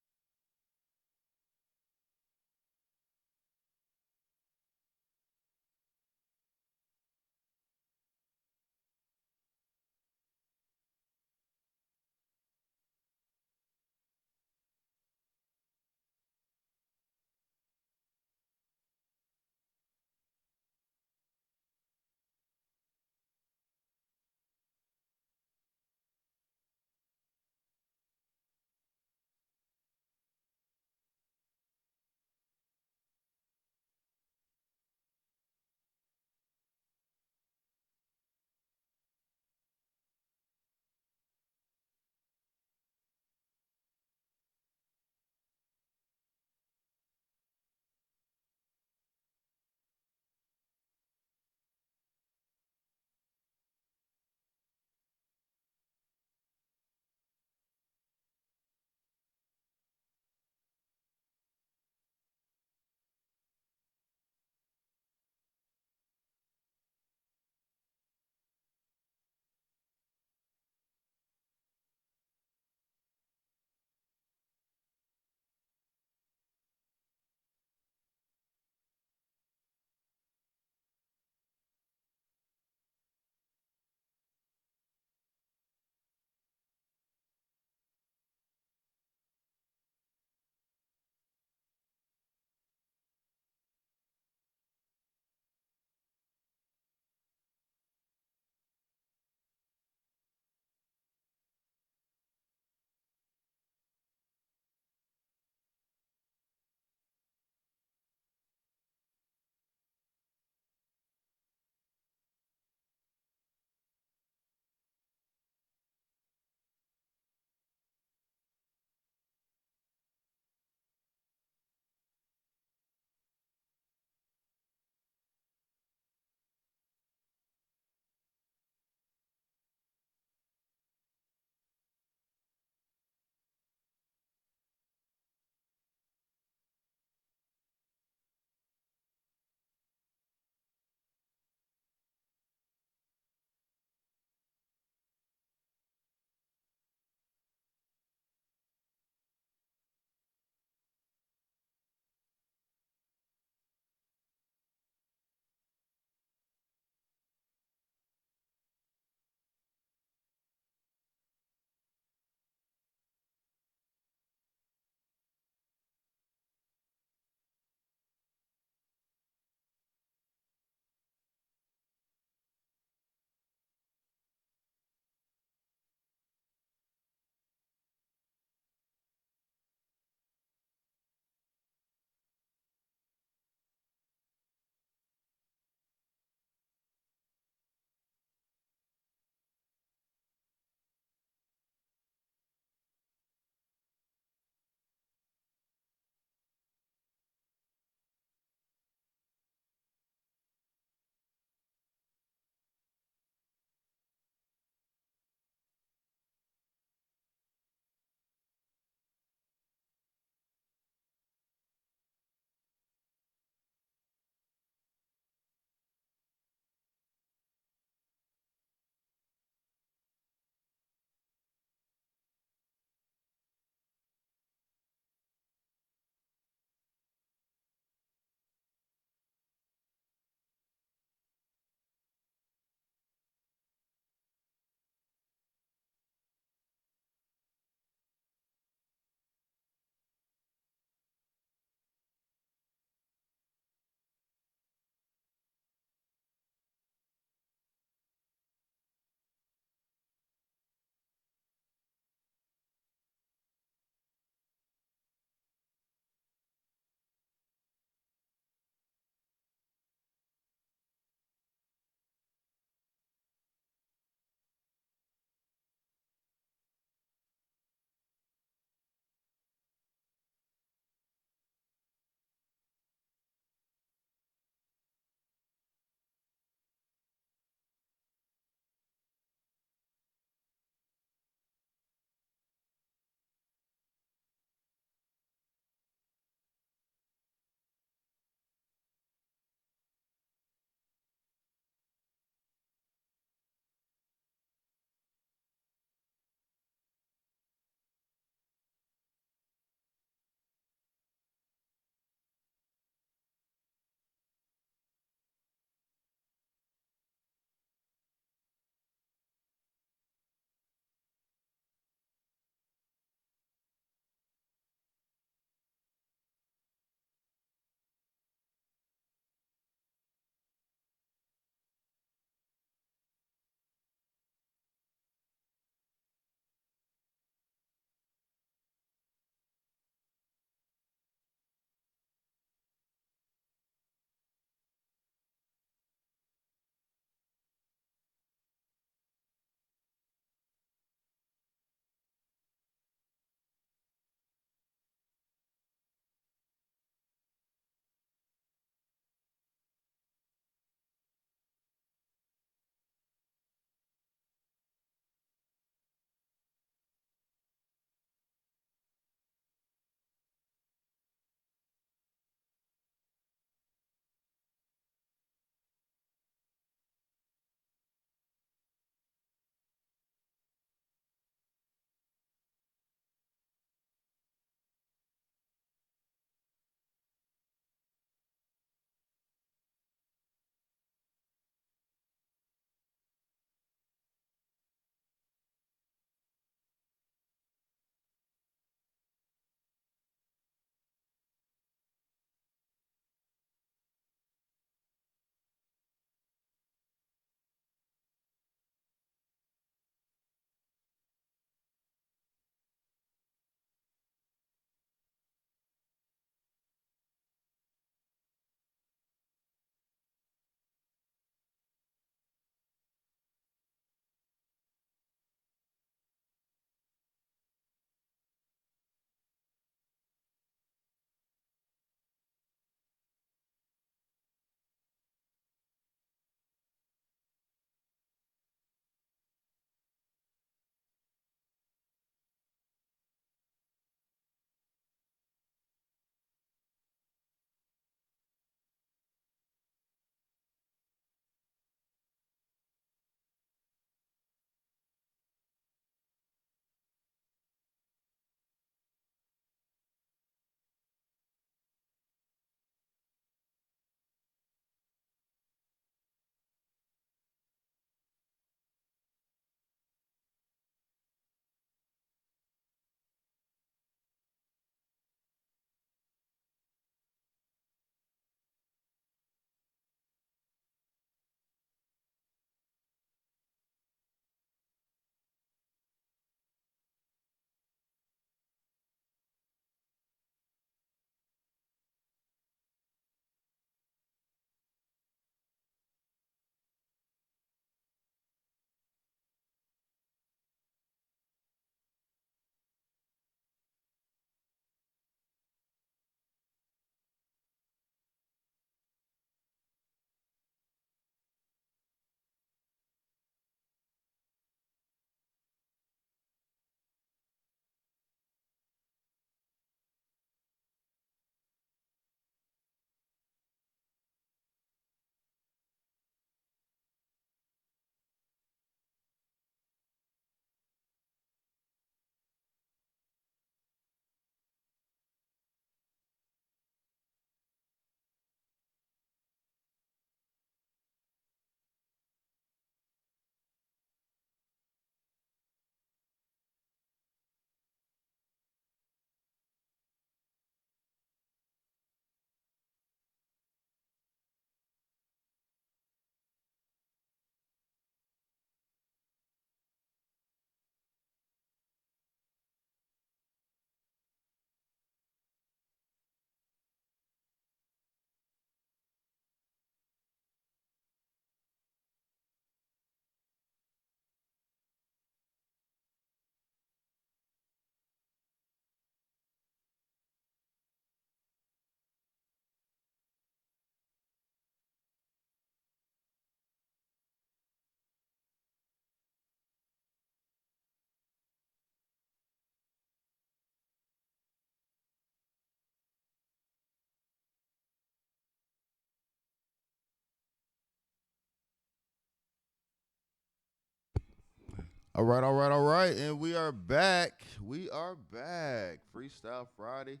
All right, all right, all right. And we are back. We are back. Freestyle Friday.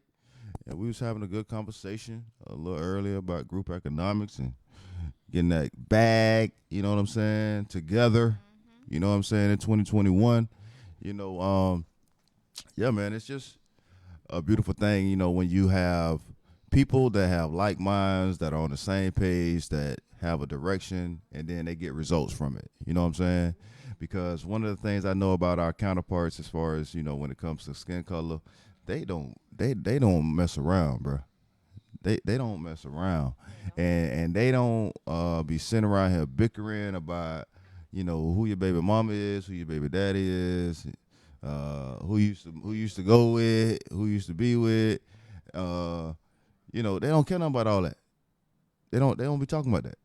And we was having a good conversation a little earlier about group economics and getting that bag, you know what I'm saying, together. You know what I'm saying, in 2021. You know, yeah, man, it's just a beautiful thing, you know, when you have people that have like minds that are on the same page that have a direction and then they get results from it. You know what I'm saying? Because one of the things I know about our counterparts as far as, you know, when it comes to skin color, they don't mess around, bro. They don't mess around. And they don't be sitting around here bickering about, you know, who your baby mama is, who your baby daddy is, who used to go with, who used to be with. You know, they don't care nothing about all that. They don't be talking about that.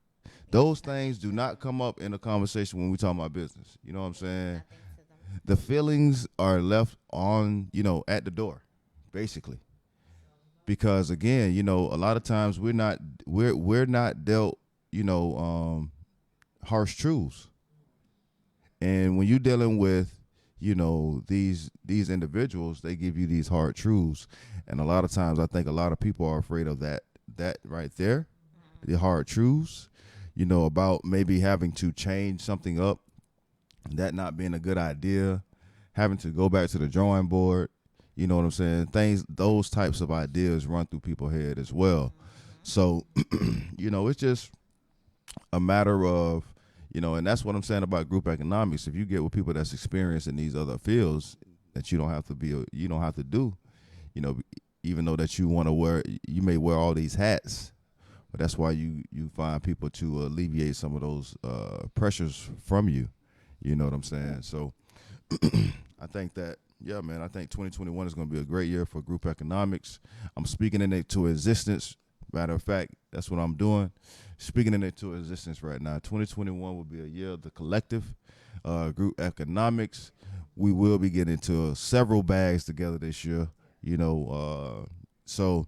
Those things do not come up in a conversation when we talk about business. You know what I'm saying? Nothing to them. The feelings are left on, you know, at the door, basically. Because again, you know, a lot of times we're not dealt, you know, harsh truths. And when you're dealing with, you know, these individuals, they give you these hard truths. And a lot of times I think a lot of people are afraid of that right there, the hard truths, you know, about maybe having to change something up, that not being a good idea, having to go back to the drawing board. You know what I'm saying? Those types of ideas run through people's head as well. So, you know, it's just a matter of, you know, and that's what I'm saying about group economics. If you get with people that's experienced in these other fields, that you don't have to do, you know, even though that you may wear all these hats, but that's why you find people to alleviate some of those pressures from you. You know what I'm saying? So I think that, yeah, man, I think 2021 is going to be a great year for group economics. I'm speaking it into existence. Matter of fact, that's what I'm doing. Speaking it into existence right now. 2021 will be a year of the collective group economics. We will be getting into several bags together this year. You know, so,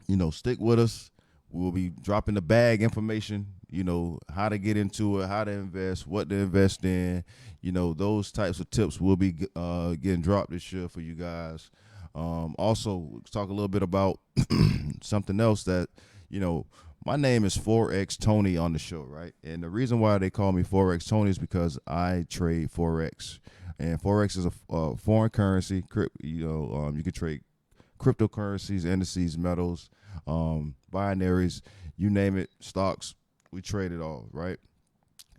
you know, stick with us. We'll be dropping the bag information, you know, how to get into it, how to invest, what to invest in. You know, those types of tips will be getting dropped this year for you guys. Also, we'll talk a little bit about something else that, you know, my name is Forex Tony on the show, right? And the reason why they call me Forex Tony is because I trade Forex. And Forex is a foreign currency. You know, you can trade cryptocurrencies, indices, metals, binaries, you name it, stocks. We trade it all, right?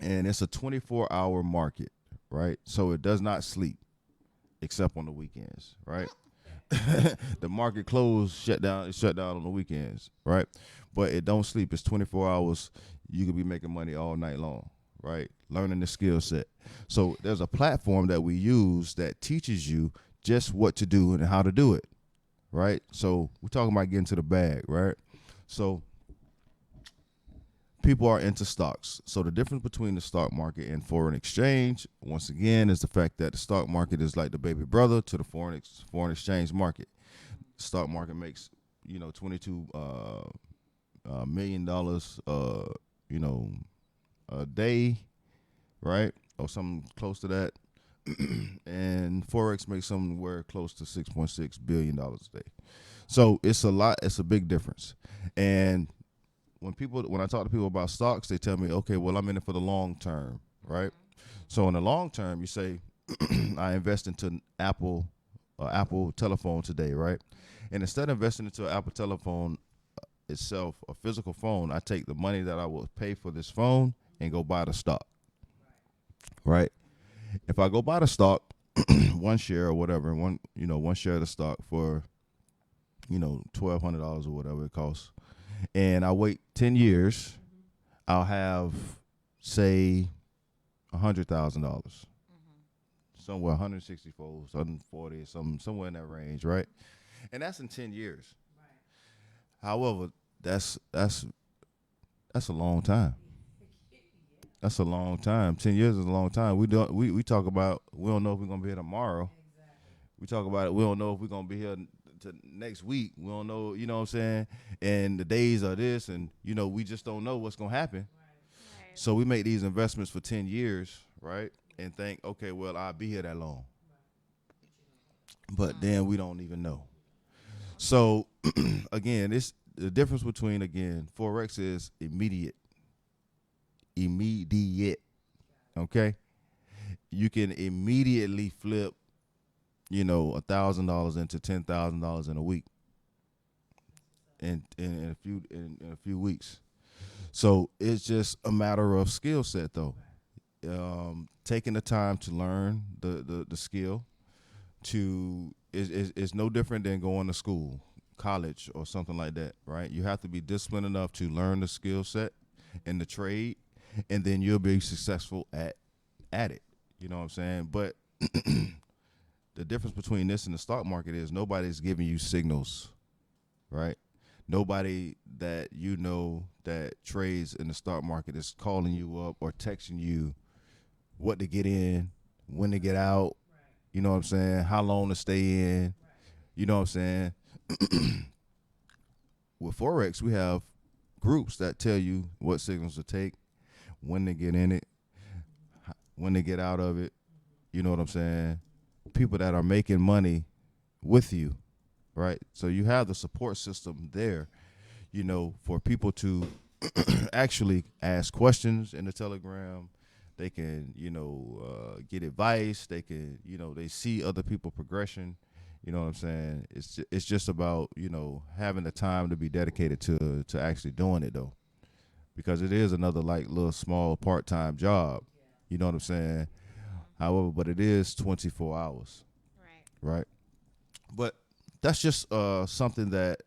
And it's a 24-hour market, right? So it does not sleep except on the weekends, right? The market shut down on the weekends, right? But it don't sleep. It's 24 hours. You could be making money all night long, right? Learning the skill set. So there's a platform that we use that teaches you just what to do and how to do it, right? So we're talking about getting to the bag, right? So people are into stocks. So the difference between the stock market and foreign exchange, once again, is the fact that the stock market is like the baby brother to the foreign exchange market. The stock market makes, you know, $22 million, you know, a day, right, or something close to that. And Forex makes somewhere close to $6.6 billion a day. So it's a lot. It's a big difference. And when I talk to people about stocks, they tell me, okay, well, I'm in it for the long term, right? So in the long term, you say, I invest into Apple telephone today, right? And instead of investing into an Apple telephone itself, a physical phone, I take the money that I will pay for this phone and go buy the stock, right? If I go buy the stock, one share or whatever, one share of the stock for, you know, $1,200 or whatever it costs, and I wait 10 years, I'll have, say, $100,000, somewhere 164, 140, somewhere in that range, right? And that's in 10 years. However, that's a long time. That's a long time. 10 years is a long time. We talk about, we don't know if we're gonna be here tomorrow. We talk about it. We don't know if we're gonna be here to next week. We don't know. You know what I'm saying? And the days are this, and you know, we just don't know what's gonna happen. Right. So we make these investments for 10 years, right? and think, okay, well, I'll be here that long. But then we don't even know. So again, this the difference between again forex is immediate. Okay, you can immediately flip, $1,000 into $10,000 in a week, in a few weeks. So it's just a matter of skill set, though. Taking the time to learn the skill is no different than going to school, college, or something like that, right? You have to be disciplined enough to learn the skill set and the trade, and then you'll be successful at it. You know what I'm saying? But the difference between this and the stock market is nobody's giving you signals, right? Nobody that that trades in the stock market is calling you up or texting you what to get in, when to get out. You know what I'm saying? How long to stay in. You know what I'm saying? With Forex, we have groups that tell you what signals to take, when to get in it, when to get out of it. You know what I'm saying? People that are making money with you, right? So you have the support system there, for people to actually ask questions in the Telegram. They can, get advice. They can, they see other people progression. You know what I'm saying? It's just about, having the time to be dedicated to actually doing it, though, because it is another little small part-time job. You know what I'm saying? However, but it is 24 hours. Right. But that's just something that,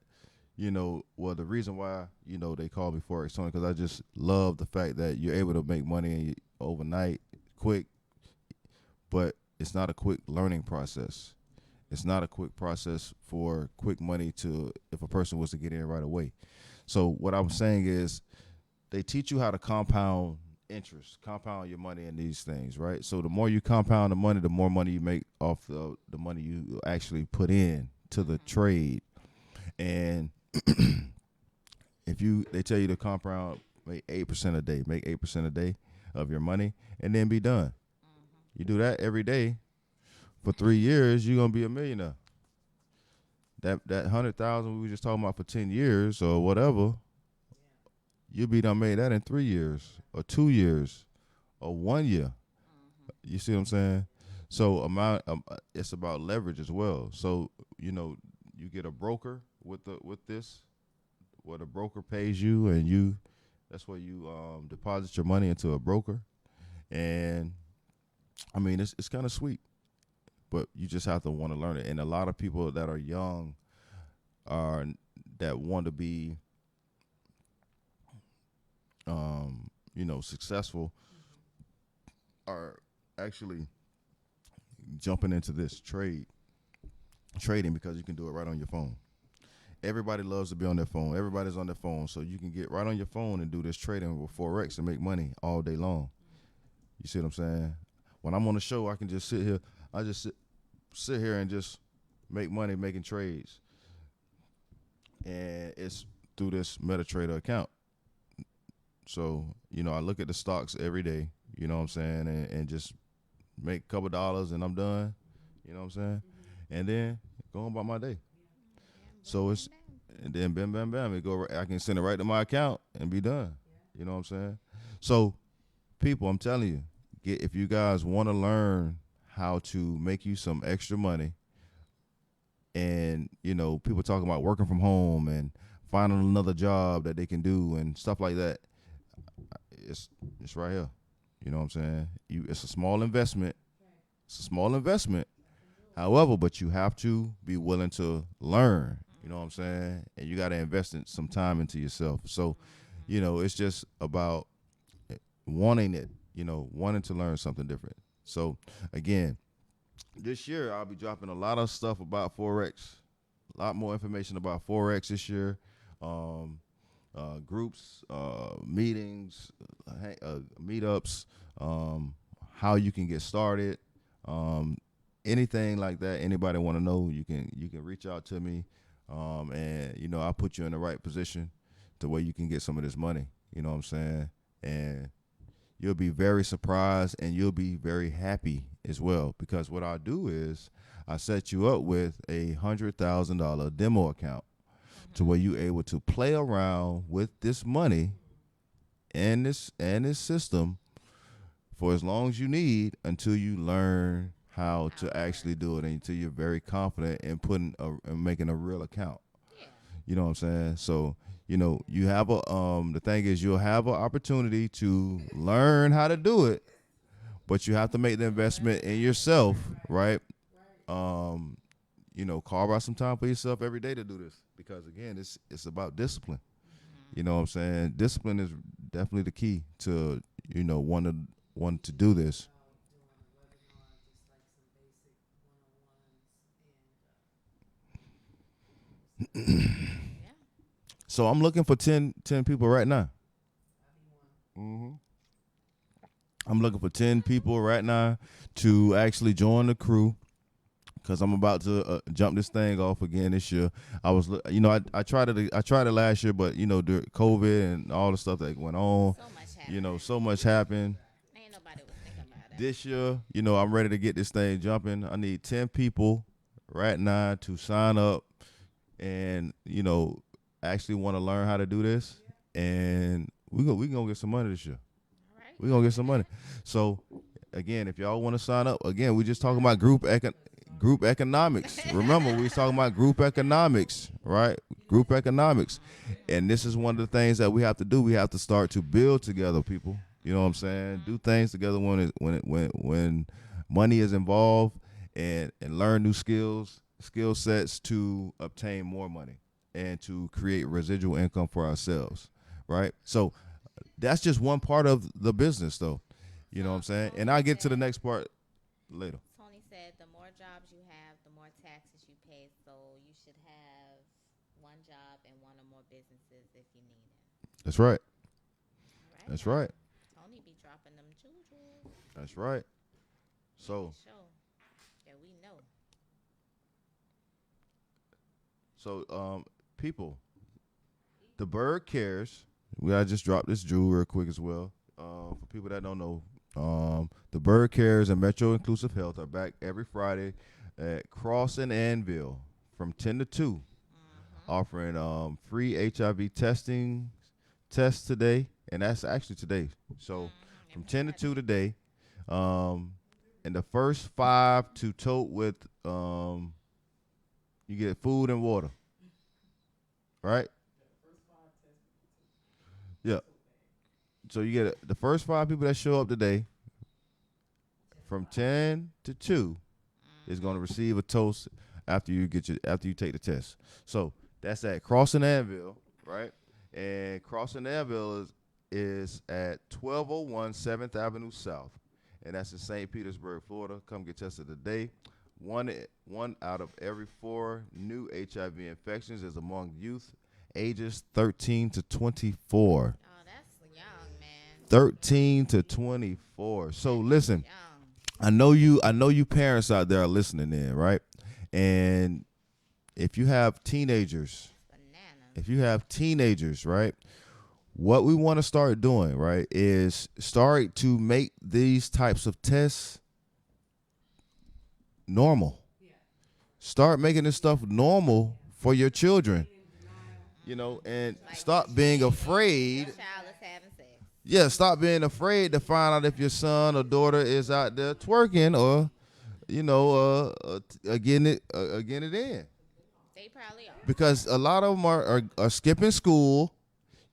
well, the reason why, they call me Forex Tony, because I just love the fact that you're able to make money overnight, quick, but it's not a quick learning process. It's not a quick process for quick money if a person was to get in right away. So what I'm saying is they teach you how to compound interest, compound your money in these things, right? So the more you compound the money, the more money you make off the money you actually put in to the trade. And they tell you to compound, make 8% a day, make 8% a day of your money, and then be done. You do that every day for 3 years, you're gonna be a millionaire. That 100,000 we were just talking about for 10 years or whatever, you'll be done made that in 3 years or 2 years or 1 year. You see what I'm saying? So it's about leverage as well. So you get a broker with this, where the broker pays you, and that's where you deposit your money into a broker. And I mean, it's kind of sweet, but you just have to want to learn it. And a lot of people that are young that want to be successful are actually jumping into this trading, because you can do it right on your phone. Everybody loves to be on their phone. Everybody's on their phone, so you can get right on your phone and do this trading with Forex and make money all day long. You see what I'm saying? When I'm on the show, I can just sit here. I just sit here and just make money making trades, and it's through this MetaTrader account. So I look at the stocks every day. You know what I'm saying, and just make a couple dollars, and I'm done. You know what I'm saying, and then go on about my day. So and then bam, bam, bam. I can send it right to my account and be done. You know what I'm saying? So, people, I'm telling you, if you guys want to learn how to make you some extra money, and people talking about working from home and finding another job that they can do and stuff like that, it's right here. You know what I'm saying? It's a small investment. It's a small investment. However, but you have to be willing to learn. You know what I'm saying? And you got to invest some time into yourself. So, it's just about wanting it, wanting to learn something different. So, again, this year I'll be dropping a lot of stuff about Forex, a lot more information about Forex this year. Groups, meetings, meetups, how you can get started, anything like that. Anybody want to know, you can reach out to me, and I'll put you in the right position to where you can get some of this money. You know what I'm saying? And you'll be very surprised and you'll be very happy as well. Because what I do is I set you up with $100,000 demo account to where you're able to play around with this money and this system for as long as you need until you learn how to actually do it and until you're very confident in and making a real account. Yeah. You know what I'm saying? So, you have the thing is you'll have an opportunity to learn how to do it, but you have to make the investment in yourself, right? Carve out some time for yourself every day to do this because again, it's about discipline. You know what I'm saying? Discipline is definitely the key to, want to do this. So I'm looking for 10 people right now. I'm looking for 10 people right now to actually join the crew because I'm about to jump this thing off again this year. I tried it last year, but during COVID and all the stuff that went on, So much happened. so much happened. Ain't nobody was thinking about it. This year, I'm ready to get this thing jumping. I need 10 people right now to sign up and, actually want to learn how to do this. And we gonna get some money this year. All right. We're going to get some money. So, again, if y'all want to sign up, again, we just talking about group economics. Remember, we was talking about group economics, right? Group economics. And this is one of the things that we have to do. We have to start to build together, people. You know what I'm saying? Do things together when money is involved and learn new skill sets to obtain more money and to create residual income for ourselves, right? So that's just one part of the business, though. You know what I'm saying? And I'll get to the next part later. Tony said the more jobs you have, the more taxes you pay. So you should have one job and one or more businesses if you need it. That's right. All right. That's right. Tony be dropping them juju. That's right. So, Show that we know. people, the Bird Cares. I just dropped this jewel real quick as well. For people that don't know, the Bird Cares and Metro Inclusive Health are back every Friday at Cross and Anvil from 10 to 2, offering free HIV tests today, and that's actually today. So from 10 to 2 today, and the first 5 to tote with, you get food and water, right? Yeah. So you get the first 5 people that show up today from 10 to 2 is going to receive a toast after you take the test. So that's at Crossing Anvil, right? And Crossing Anvil is at 1201 7th Avenue South. And that's in St. Petersburg, Florida. Come get tested today. One out of every 4 new HIV infections is among youth ages 13 to 24. Oh, that's young, man. 13 to 24. So listen, Young. I know you parents out there are listening in, right? And if you have teenagers, right? What we want to start doing, right, is start to make these types of tests normal. Start making this stuff normal for your children. And stop being afraid. Your child is having sex. Yeah, stop being afraid to find out if your son or daughter is out there twerking or, getting it in. They probably are. Because a lot of them are skipping school.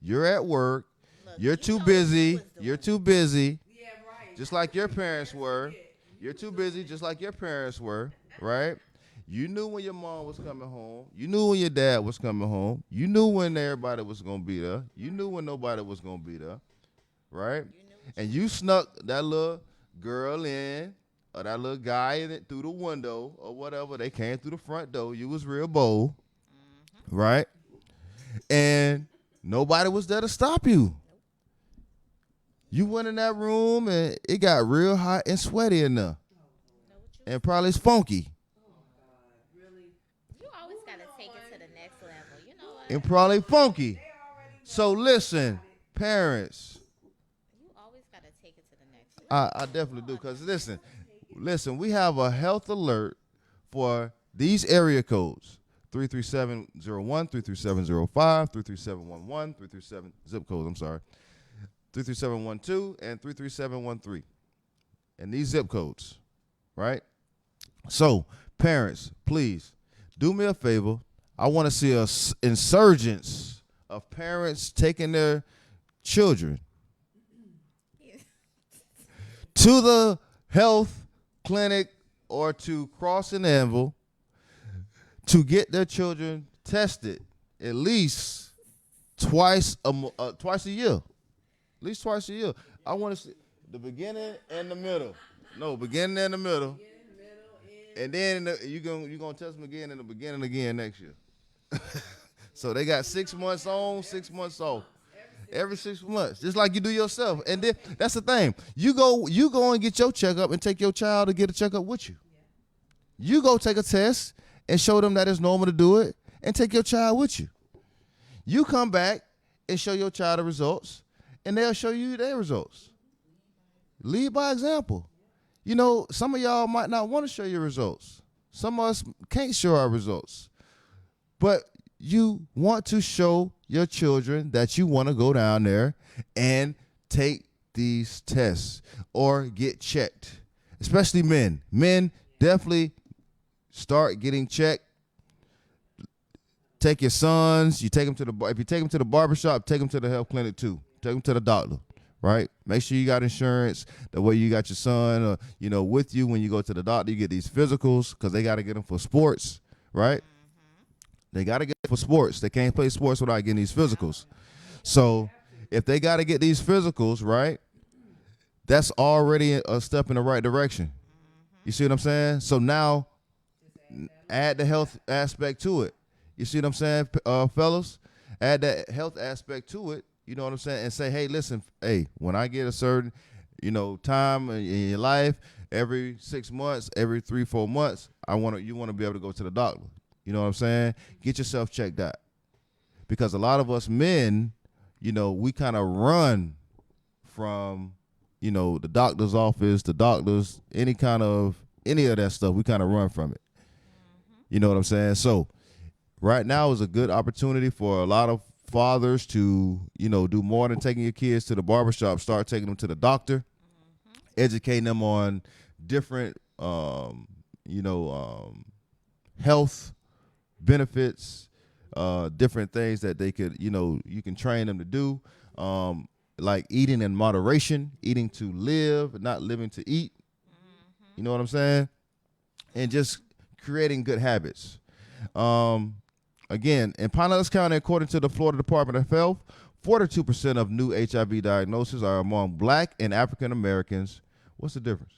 You're at work. Look, You're you too know busy. what you was You're doing. too busy. Yeah, right. Just like your parents were. You're too busy just like your parents were, right? You knew when your mom was coming home. You knew when your dad was coming home. You knew when everybody was going to be there. You knew when nobody was going to be there, right? And you snuck that little girl in or that little guy in it through the window or whatever. They came through the front door. You was real bold, right? And nobody was there to stop you. You went in that room and it got real hot and sweaty in there. And probably it's funky. You always gotta take it to the next level. You know what? And probably funky. So listen, parents, You always gotta take it I definitely do. Because listen, we have a health alert for these area codes. 33701, 33705, 33711, 337 zip codes, I'm sorry. 33712 and 33713. And these zip codes, right? So, parents, please do me a favor. I want to see a insurgence of parents taking their children to the health clinic or to Cross and Anvil to get their children tested at least twice a year. At least twice a year. I want to see the beginning and the middle. No, beginning and the middle. And then you're gonna test them again in the beginning again next year. So they got 6 months on, 6 months off. Every 6 months, just like you do yourself. And then that's the thing. You go and get your checkup and take your child to get a checkup with you. You go take a test and show them that it's normal to do it and take your child with you. You come back and show your child the results and they'll show you their results. Lead by example. You know, some of y'all might not want to show your results. Some of us can't show our results. But you want to show your children that you want to go down there and take these tests or get checked, especially men. Men definitely start getting checked. Take your sons. If you take them to the barbershop, take them to the health clinic too. Take them to the doctor, right? Make sure you got insurance. That way you got your son, with you when you go to the doctor. You get these physicals because they got to get them for sports, right? They got to get for sports. They can't play sports without getting these physicals. So if they got to get these physicals, right, that's already a step in the right direction. You see what I'm saying? So now add the health aspect to it. You see what I'm saying, fellas? Add that health aspect to it. You know what I'm saying? And say, hey, listen, when I get a certain, time in your life, every 6 months, every 3-4 months, you want to be able to go to the doctor. You know what I'm saying? Get yourself checked out. Because a lot of us men, we kind of run from, the doctor's office, the doctors, any of that stuff. We kind of run from it. You know what I'm saying? So right now is a good opportunity for a lot of fathers to, do more than taking your kids to the barbershop. Start taking them to the doctor, educating them on different, health benefits, different things that they could, you can train them to do, like eating in moderation, eating to live, not living to eat. You know what I'm saying? And just creating good habits. Again, in Pinellas County, according to the Florida Department of Health, 42% of new HIV diagnoses are among Black and African Americans. What's the difference?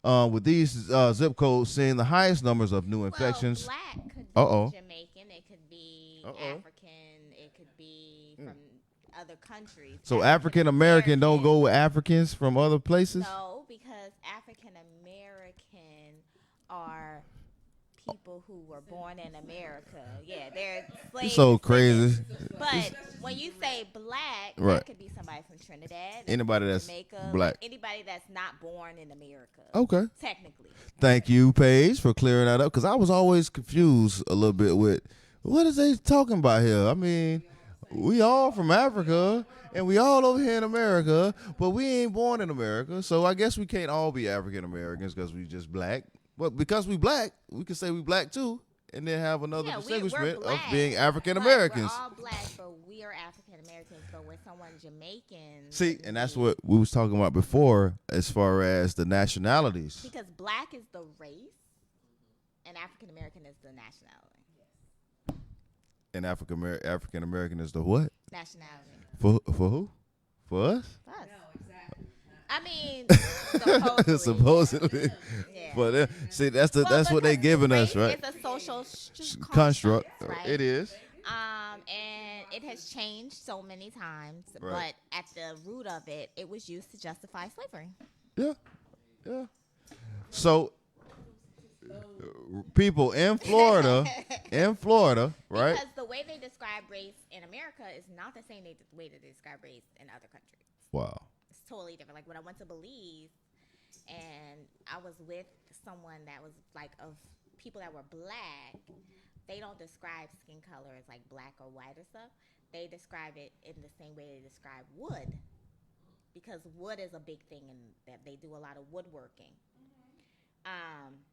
With these zip codes seeing the highest numbers of new infections. Black could be Jamaican, it could be African, it could be from other countries. So African American don't go with Africans from other places? No, because African American are people who were born in America. Yeah, they're slaves. You're so crazy. But when you say Black, right, that could be somebody from Trinidad, anybody that's Jamaica, Black, anybody that's not born in America. Okay. Technically. Thank you, Paige, for clearing that up, because I was always confused a little bit with what is they talking about here. I mean, we all from Africa and we all over here in America, but we ain't born in America, so I guess we can't all be African Americans because we just Black. But because we Black, we can say we Black too, and then have another distinguishment of being African Americans. We're all Black, but we are African Americans. But when someone Jamaican, see, and that's what we was talking about before, as far as the nationalities. Because Black is the race, and African American is the nationality. And African American is the what? Nationality. For who? For us? For us. No, exactly. I mean, supposedly. Yeah. But see, that's what they giving us, right? It's a social construct. Right? It is. And it has changed so many times, right, but at the root of it, it was used to justify slavery. Yeah. So, people in Florida, right? Because the way they describe race in America is not the same way they describe race in other countries. Wow. It's totally different. Like when I went to Belize, and I was with someone that was like of people that were black. They don't describe skin color as like black or white or stuff. They describe it in the same way they describe wood, because wood is a big thing, and that they do a lot of woodworking. Um,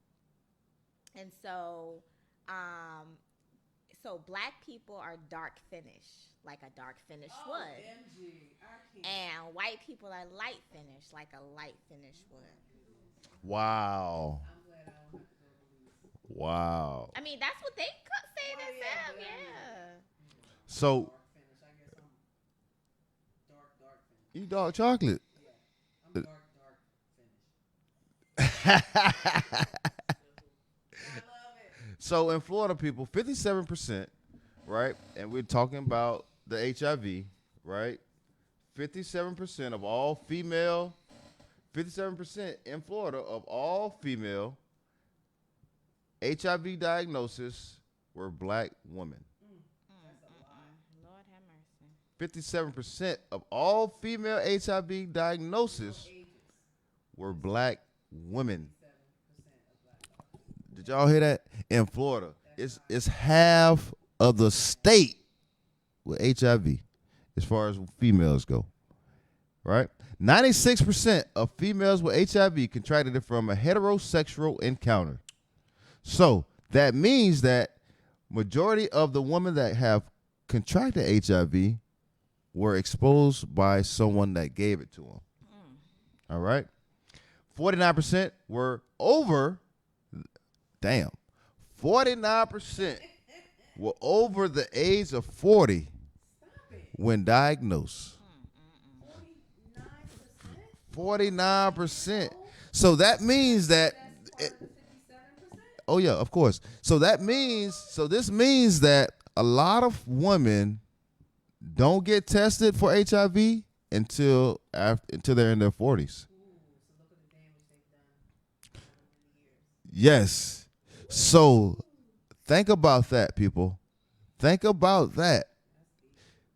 and so black people are dark finish, like a dark finish wood, and white people are light finish, like a light finish wood. Wow. Wow. I mean, that's what they say themselves. Yeah. So you dark chocolate. So in Florida, people, 57%, right? And we're talking about the HIV, right? 57% of all female, 57% in Florida of all female HIV diagnosis were black women. Lord have mercy. 57% of all female HIV diagnosis were black women. Did y'all hear that? In Florida, it's half of the state with HIV as far as females go. Right? 96% of females with HIV contracted it from a heterosexual encounter. So that means that majority of the women that have contracted HIV were exposed by someone that gave it to them. All right? 49% were over, 49% were over the age of 40 when diagnosed. 49%. So that means that oh yeah, of course. So this means that a lot of women don't get tested for HIV until they're in their 40s. Yes. So think about that, people. Think about that.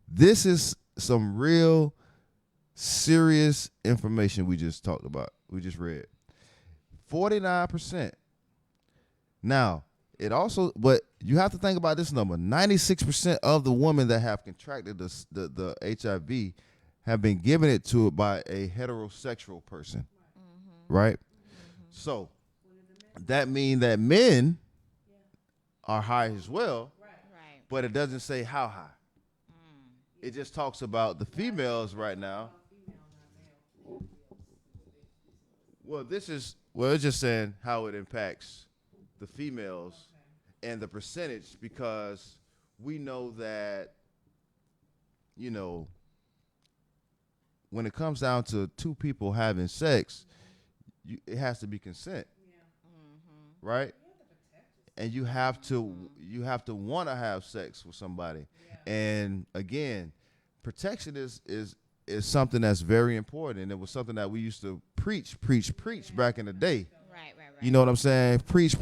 This is some real serious information we just talked about. We just read. 49%. Now, but you have to think about this number. 96% of the women that have contracted the HIV have been given it to it by a heterosexual person. Right? So that means that men are high as well, but it doesn't say how high. It just talks about the females right now. Well, it's just saying how it impacts the females and the percentage, because we know that, when it comes down to two people having sex, it has to be consent, right? And you have to want to have sex with somebody. And again, protection is something that's very important, and it was something that we used to preach back in the day. Right. You know what I'm saying? Preach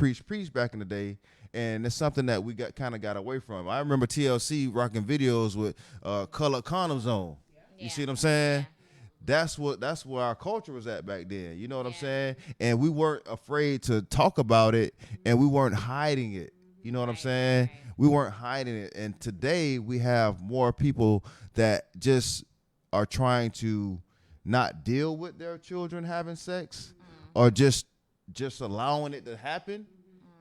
back in the day, and it's something that we got away from. I remember TLC rocking videos with color condoms on. You see what I'm saying? That's where our culture was at back then. You know what I'm saying? And we weren't afraid to talk about it, and we weren't hiding it. You know what I'm saying? Right. We weren't hiding it. And today we have more people that just are trying to not deal with their children having sex, or just allowing it to happen.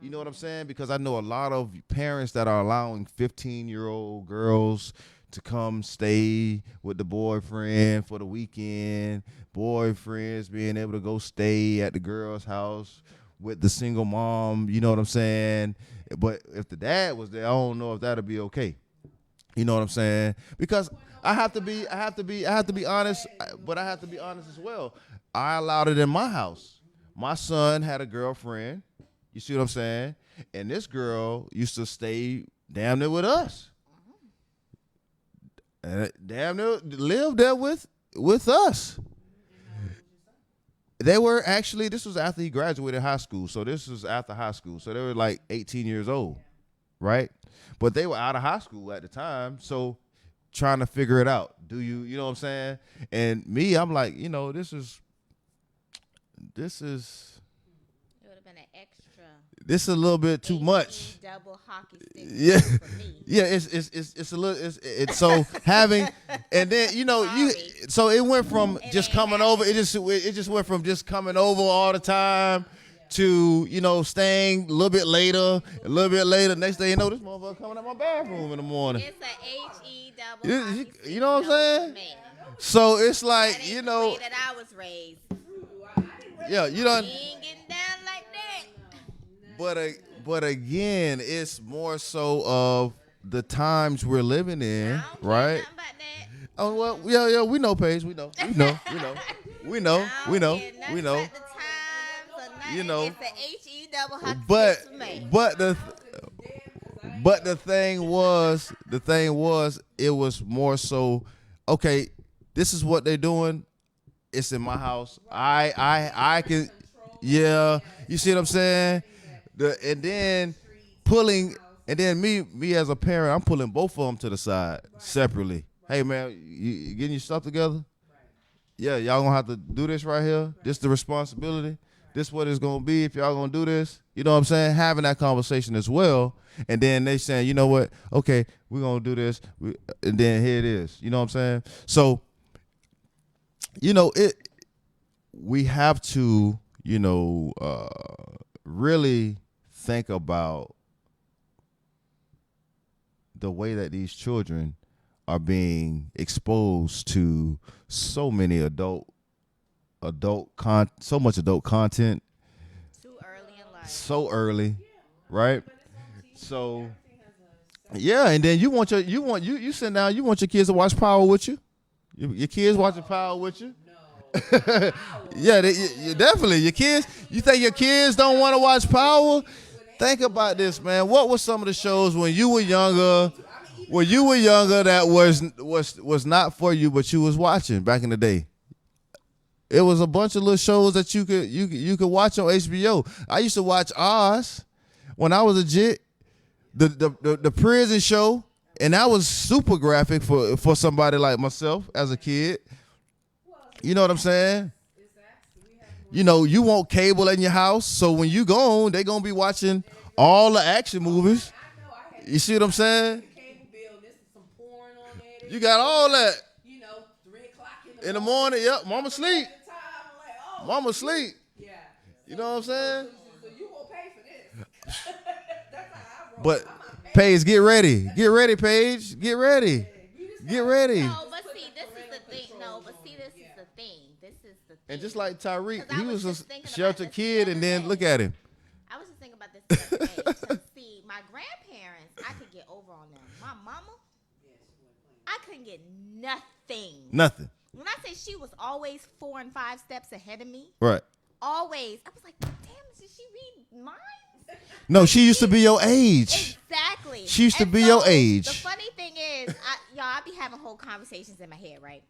You know what I'm saying? Because I know a lot of parents that are allowing 15-year-old girls to come stay with the boyfriend for the weekend, boyfriends being able to go stay at the girl's house with the single mom, you know what I'm saying? But if the dad was there, I don't know if that'd be okay. You know what I'm saying? Because I have to be honest, but I have to be honest as well. I allowed it in my house. My son had a girlfriend, you see what I'm saying? And this girl used to stay damn near with us. And damn near lived there with us. They were actually, this was after he graduated high school. So this was after high school. So they were like 18 years old, right? But they were out of high school at the time. So trying to figure it out. Do you know what I'm saying? And me, I'm like, this is It would have been an extra. this is a little bit too much. Double hockey stick. Yeah. For me. Yeah, it's a little it's so having, and then so it went from just coming over. It just went from just coming over all the time to staying a little bit later. Next thing you know, this motherfucker coming out my bathroom in the morning. It's a HE double You, hockey you- stick. you know what I'm saying? Man. So it's like That ain't the way that I was raised. yeah, We ain't getting down like that. but again, it's more so of the times we're living in, I don't care right? nothing about that. Oh well, yeah, we know, Paige. We know. I don't care nothing about the times or nothing. It's a HE double hockey But stick for me. but the thing was, it was more so. Okay, this is what they're doing. It's in my house. I can, yeah. You see what I'm saying? And then me as a parent, I'm pulling both of them to the side separately. Hey man, you getting your stuff together? Yeah, y'all gonna have to do this right here. This the responsibility. This what it's gonna be if y'all gonna do this. You know what I'm saying? Having that conversation as well. And then they saying, you know what? Okay, we're gonna do this. And then here it is. You know what I'm saying? So, we have to, really think about the way that these children are being exposed to so many so much adult content Too early in life. so early, right? So yeah, and then you sit down, you want your kids to watch Power with you? Your kids watching Power with you? Yeah, definitely. Your kids. You think your kids don't want to watch Power? Think about this, man. What were some of the shows when you were younger? That was not for you, but you was watching back in the day. It was a bunch of little shows that you could watch on HBO. I used to watch Oz when I was a jit, the prison show, and that was super graphic for somebody like myself as a kid. You know what I'm saying? You want cable in your house, so when you gone, they gonna be watching all the action movies. You see what I'm saying? You got all that. 3 o'clock In the morning, yep, mama sleep. Mama sleep. Yeah. You know what I'm saying? So you gonna pay for this? That's how I roll. But Paige, get ready. Get ready, Paige. Get ready. Get ready. No, but see, this is the thing. No, but see, this is the thing. This is the thing. And just like Tyreek, 'Cause I he was was just a thinking about sheltered this kid, the and other then day. look at him. I was just thinking about this the other day. 'Cause see, my grandparents, I could get over on them. My mama, I couldn't get nothing. Nothing. When I say she was always 4 and 5 steps ahead of me, Right. always, I was like, damn, did she read minds? No, she used to be your age. Exactly. She used to And be so, your age. The funny thing is, I be having whole conversations in my head, right?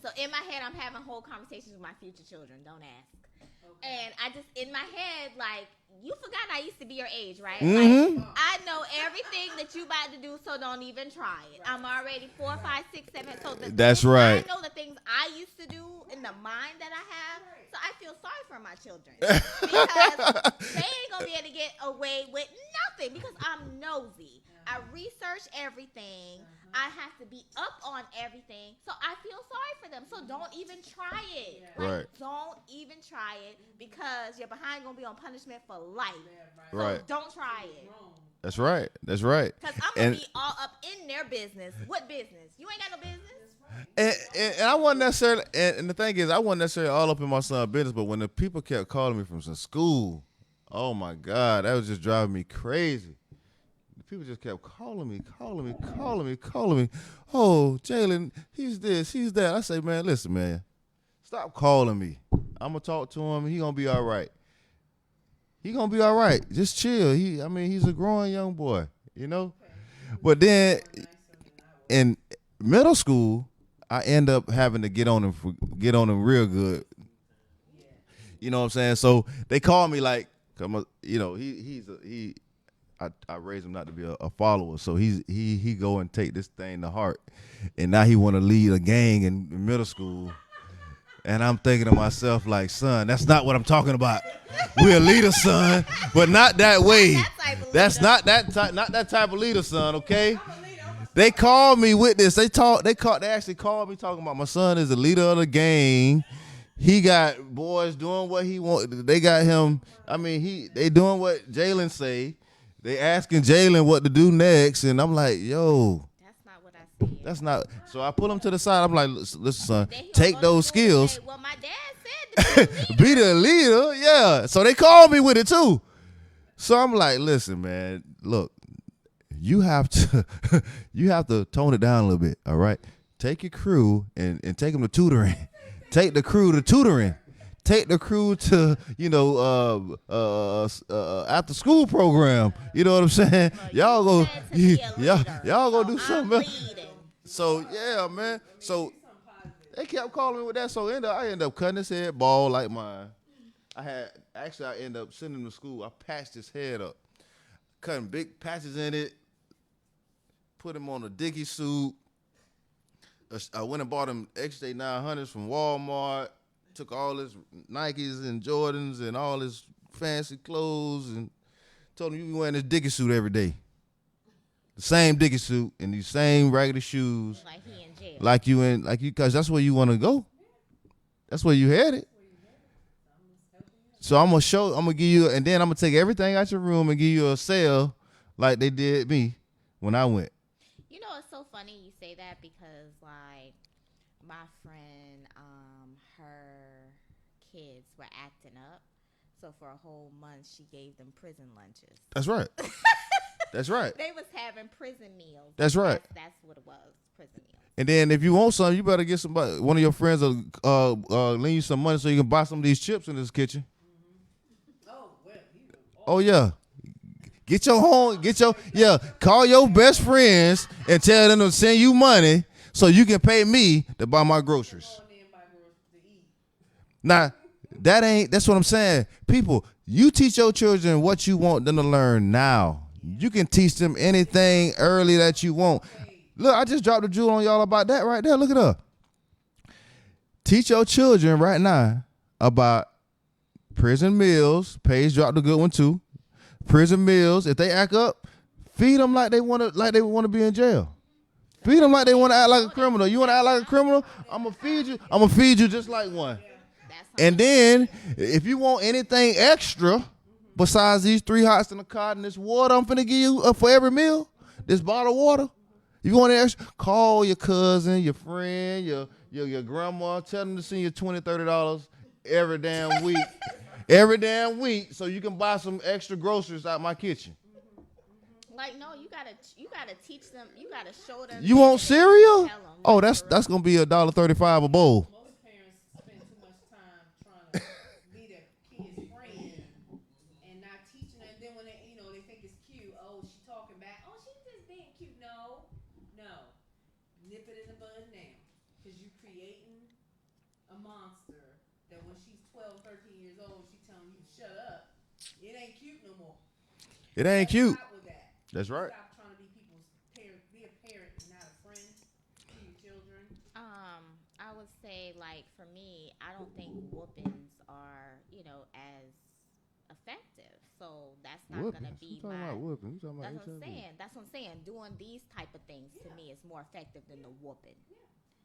So in my head, I'm having whole conversations with my future children. Don't ask. And I just, in my head, like, you forgot I used to be your age, right? Mhm. Like, I know everything that you about to do, so don't even try it. I'm already 4, 5, 6, 7. So That's right. I know the things I used to do in the mind that I have, so I feel sorry for my children. Because they ain't going to be able to get away with nothing because I'm nosy. I research everything. I have to be up on everything. So I feel sorry for them. So don't even try it. Like, Right. don't even try it because you're behind going to be on punishment for life. So Right. don't try it. That's right. That's right. Because I'm going to be all up in their business. What business? You ain't got no business. And I wasn't necessarily, and the thing is, I wasn't necessarily all up in my son's business, but when the people kept calling me from some school, oh my God, that was just driving me crazy. The people just kept calling me. Oh, Jalen, he's this, he's that. I say, man, listen, man, stop calling me. I'm gonna talk to him. He gonna be all right. He gonna be all right. Just chill. He's a growing young boy, you know. But then in middle school, I end up having to get on him real good. You know what I'm saying? So they call me like, I raised him not to be a follower. So he go and take this thing to heart, and now he want to lead a gang in middle school. And I'm thinking to myself, like, son, that's not what I'm talking about. We're a leader, son, but not that way. That's not that type of leader, son. Okay. They called me with this. They actually called me talking about my son is the leader of the gang. He got boys doing what he want. They got him. I mean, they doing what Jalen say. They asking Jalen what to do next, and I'm like, yo. That's not what I said. That's not. So I pull him to the side. I'm like, listen, son, Then he'll take go to those school and skills. say, well, my dad said to Be the leader, yeah. So they called me with it too. So I'm like, listen, man, look, you have to tone it down a little bit, all right? Take your crew and take them to tutoring. Take the crew to tutoring. Take the crew to, after school program. You know what I'm saying? Y'all go, y'all go do something else. So yeah, man. So they kept calling me with that. So I ended up cutting his head bald like mine. I ended up sending him to school. I patched his head up, cutting big patches in it, put him on a Dickie suit. I went and bought him XJ 900s from Walmart. Took all his Nikes and Jordans and all his fancy clothes and told him you be wearing this Dickie suit every day. The same Dickie suit and these same raggedy shoes. Like he in jail. Like you, cause that's where you want to go. That's where you headed. So I'm gonna give you, and then I'm gonna take everything out your room and give you a sale like they did me when I went. You know, it's so funny you say that because, like, my friend, her kids were acting up. So for a whole month, she gave them prison lunches. That's right. That's right. They was having prison meals. That's right. That's what it was, prison meals. And then if you want some, you better get somebody, one of your friends will lend you some money so you can buy some of these chips in this kitchen. Oh yeah. Call your best friends and tell them to send you money so you can pay me to buy my groceries. Now, that's what I'm saying. People, you teach your children what you want them to learn now. You can teach them anything early that you want. Look, I just dropped a jewel on y'all about that right there. Look it up. Teach your children right now about prison meals. Paige dropped a good one too. Prison meals. If they act up, feed them like they want to be in jail. Feed them like they want to act like a criminal. You want to act like a criminal? I'm gonna feed you. I'm gonna feed you just like one. And then if you want anything extra besides these 3 hots in the cot and this water, I'm finna give you for every meal. This bottle of water. If you want extra, call your cousin, your friend, your grandma. Tell them to send you $20, $30 every damn week. Every damn week, so you can buy some extra groceries out my kitchen. Like, no, you gotta teach them. You gotta show them. You want cereal? Oh, that's gonna be $1.35 a bowl. Most parents spend too much time trying to be their kid's friend and not teaching them. Then when they think it's cute, oh, she talking back. Oh, she's just being cute. No, nip it in the bud now, because you creating a monster that when she's 12, 13 years old, she telling you to shut up. It ain't cute no more. It ain't cute. Stop with that. That's right. Stop trying to be people's parent. Be a parent and not a friend to your children. I would say, like, for me, I don't think whoopings are, as effective. So that's not gonna be You talking about whooping? You talking about That's what I'm HIV? saying. That's what I'm saying. Doing these type of things to me is more effective than the whooping.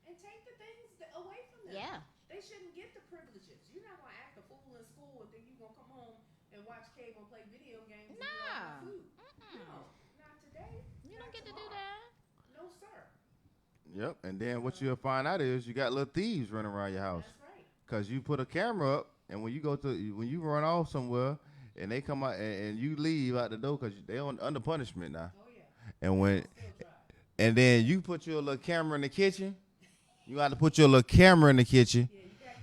And take the things away from them. Yeah. They shouldn't get the privileges. You're not gonna act a fool in school and think you're gonna come home and watch cable and play video games and eat all the food. No, not today. You don't get to do that. No, sir. Yep. And then what you'll find out is you got little thieves running around your house. That's right. Cause you put a camera up, and when you run off somewhere, and they come out and you leave out the door, cause they under punishment now. Oh yeah. And then you put your little camera in the kitchen. You got to put your little camera in the kitchen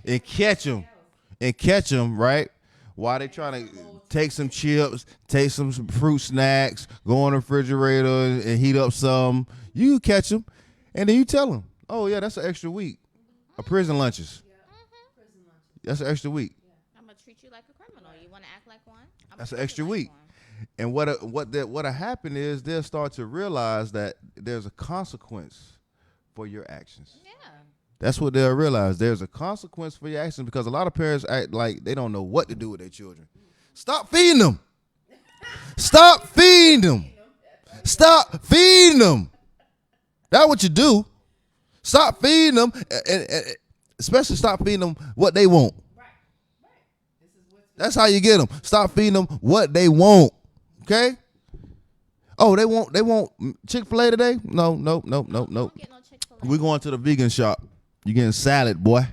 and catch them, right? While they trying to take some chips, take some fruit snacks, go in the refrigerator and heat up some. You catch them, and then you tell them, oh, yeah, that's an extra week of prison lunches. That's an extra week. I'm gonna treat you like a criminal. You want to act like one? That's an extra week. And what'll happen is they'll start to realize that there's a consequence for your actions. Yeah. That's what they'll realize. There's a consequence for your actions because a lot of parents act like they don't know what to do with their children. Stop feeding them. Stop feeding them. Stop feeding them. That's what you do. Stop feeding them, and especially stop feeding them what they want. That's how you get them. Stop feeding them what they want. Okay? Oh, they want Chick-fil-A today? No. Don't get no Chick-fil-A. We're going to the vegan shop. You getting salad, boy.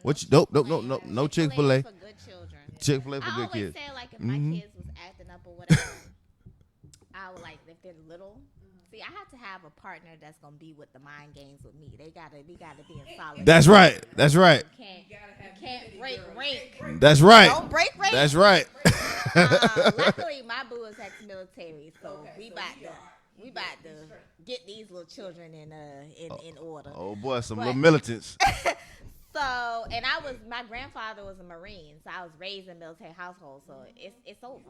What you no Chick-fil-A. For good children. Chick-fil-A for I good always kids. say, like, if my kids was acting up or whatever, I would, like, if they're little. See, I have to have a partner that's gonna be with the mind games with me. We gotta be in solid. That's right. That's right. You can't break rank. That's right. Don't break rank. That's right. Luckily, my boo is ex-military, so we about to get these little children in order. Oh boy, some But- little militants. So, and my grandfather was a Marine, so I was raised in a military household, so it's over.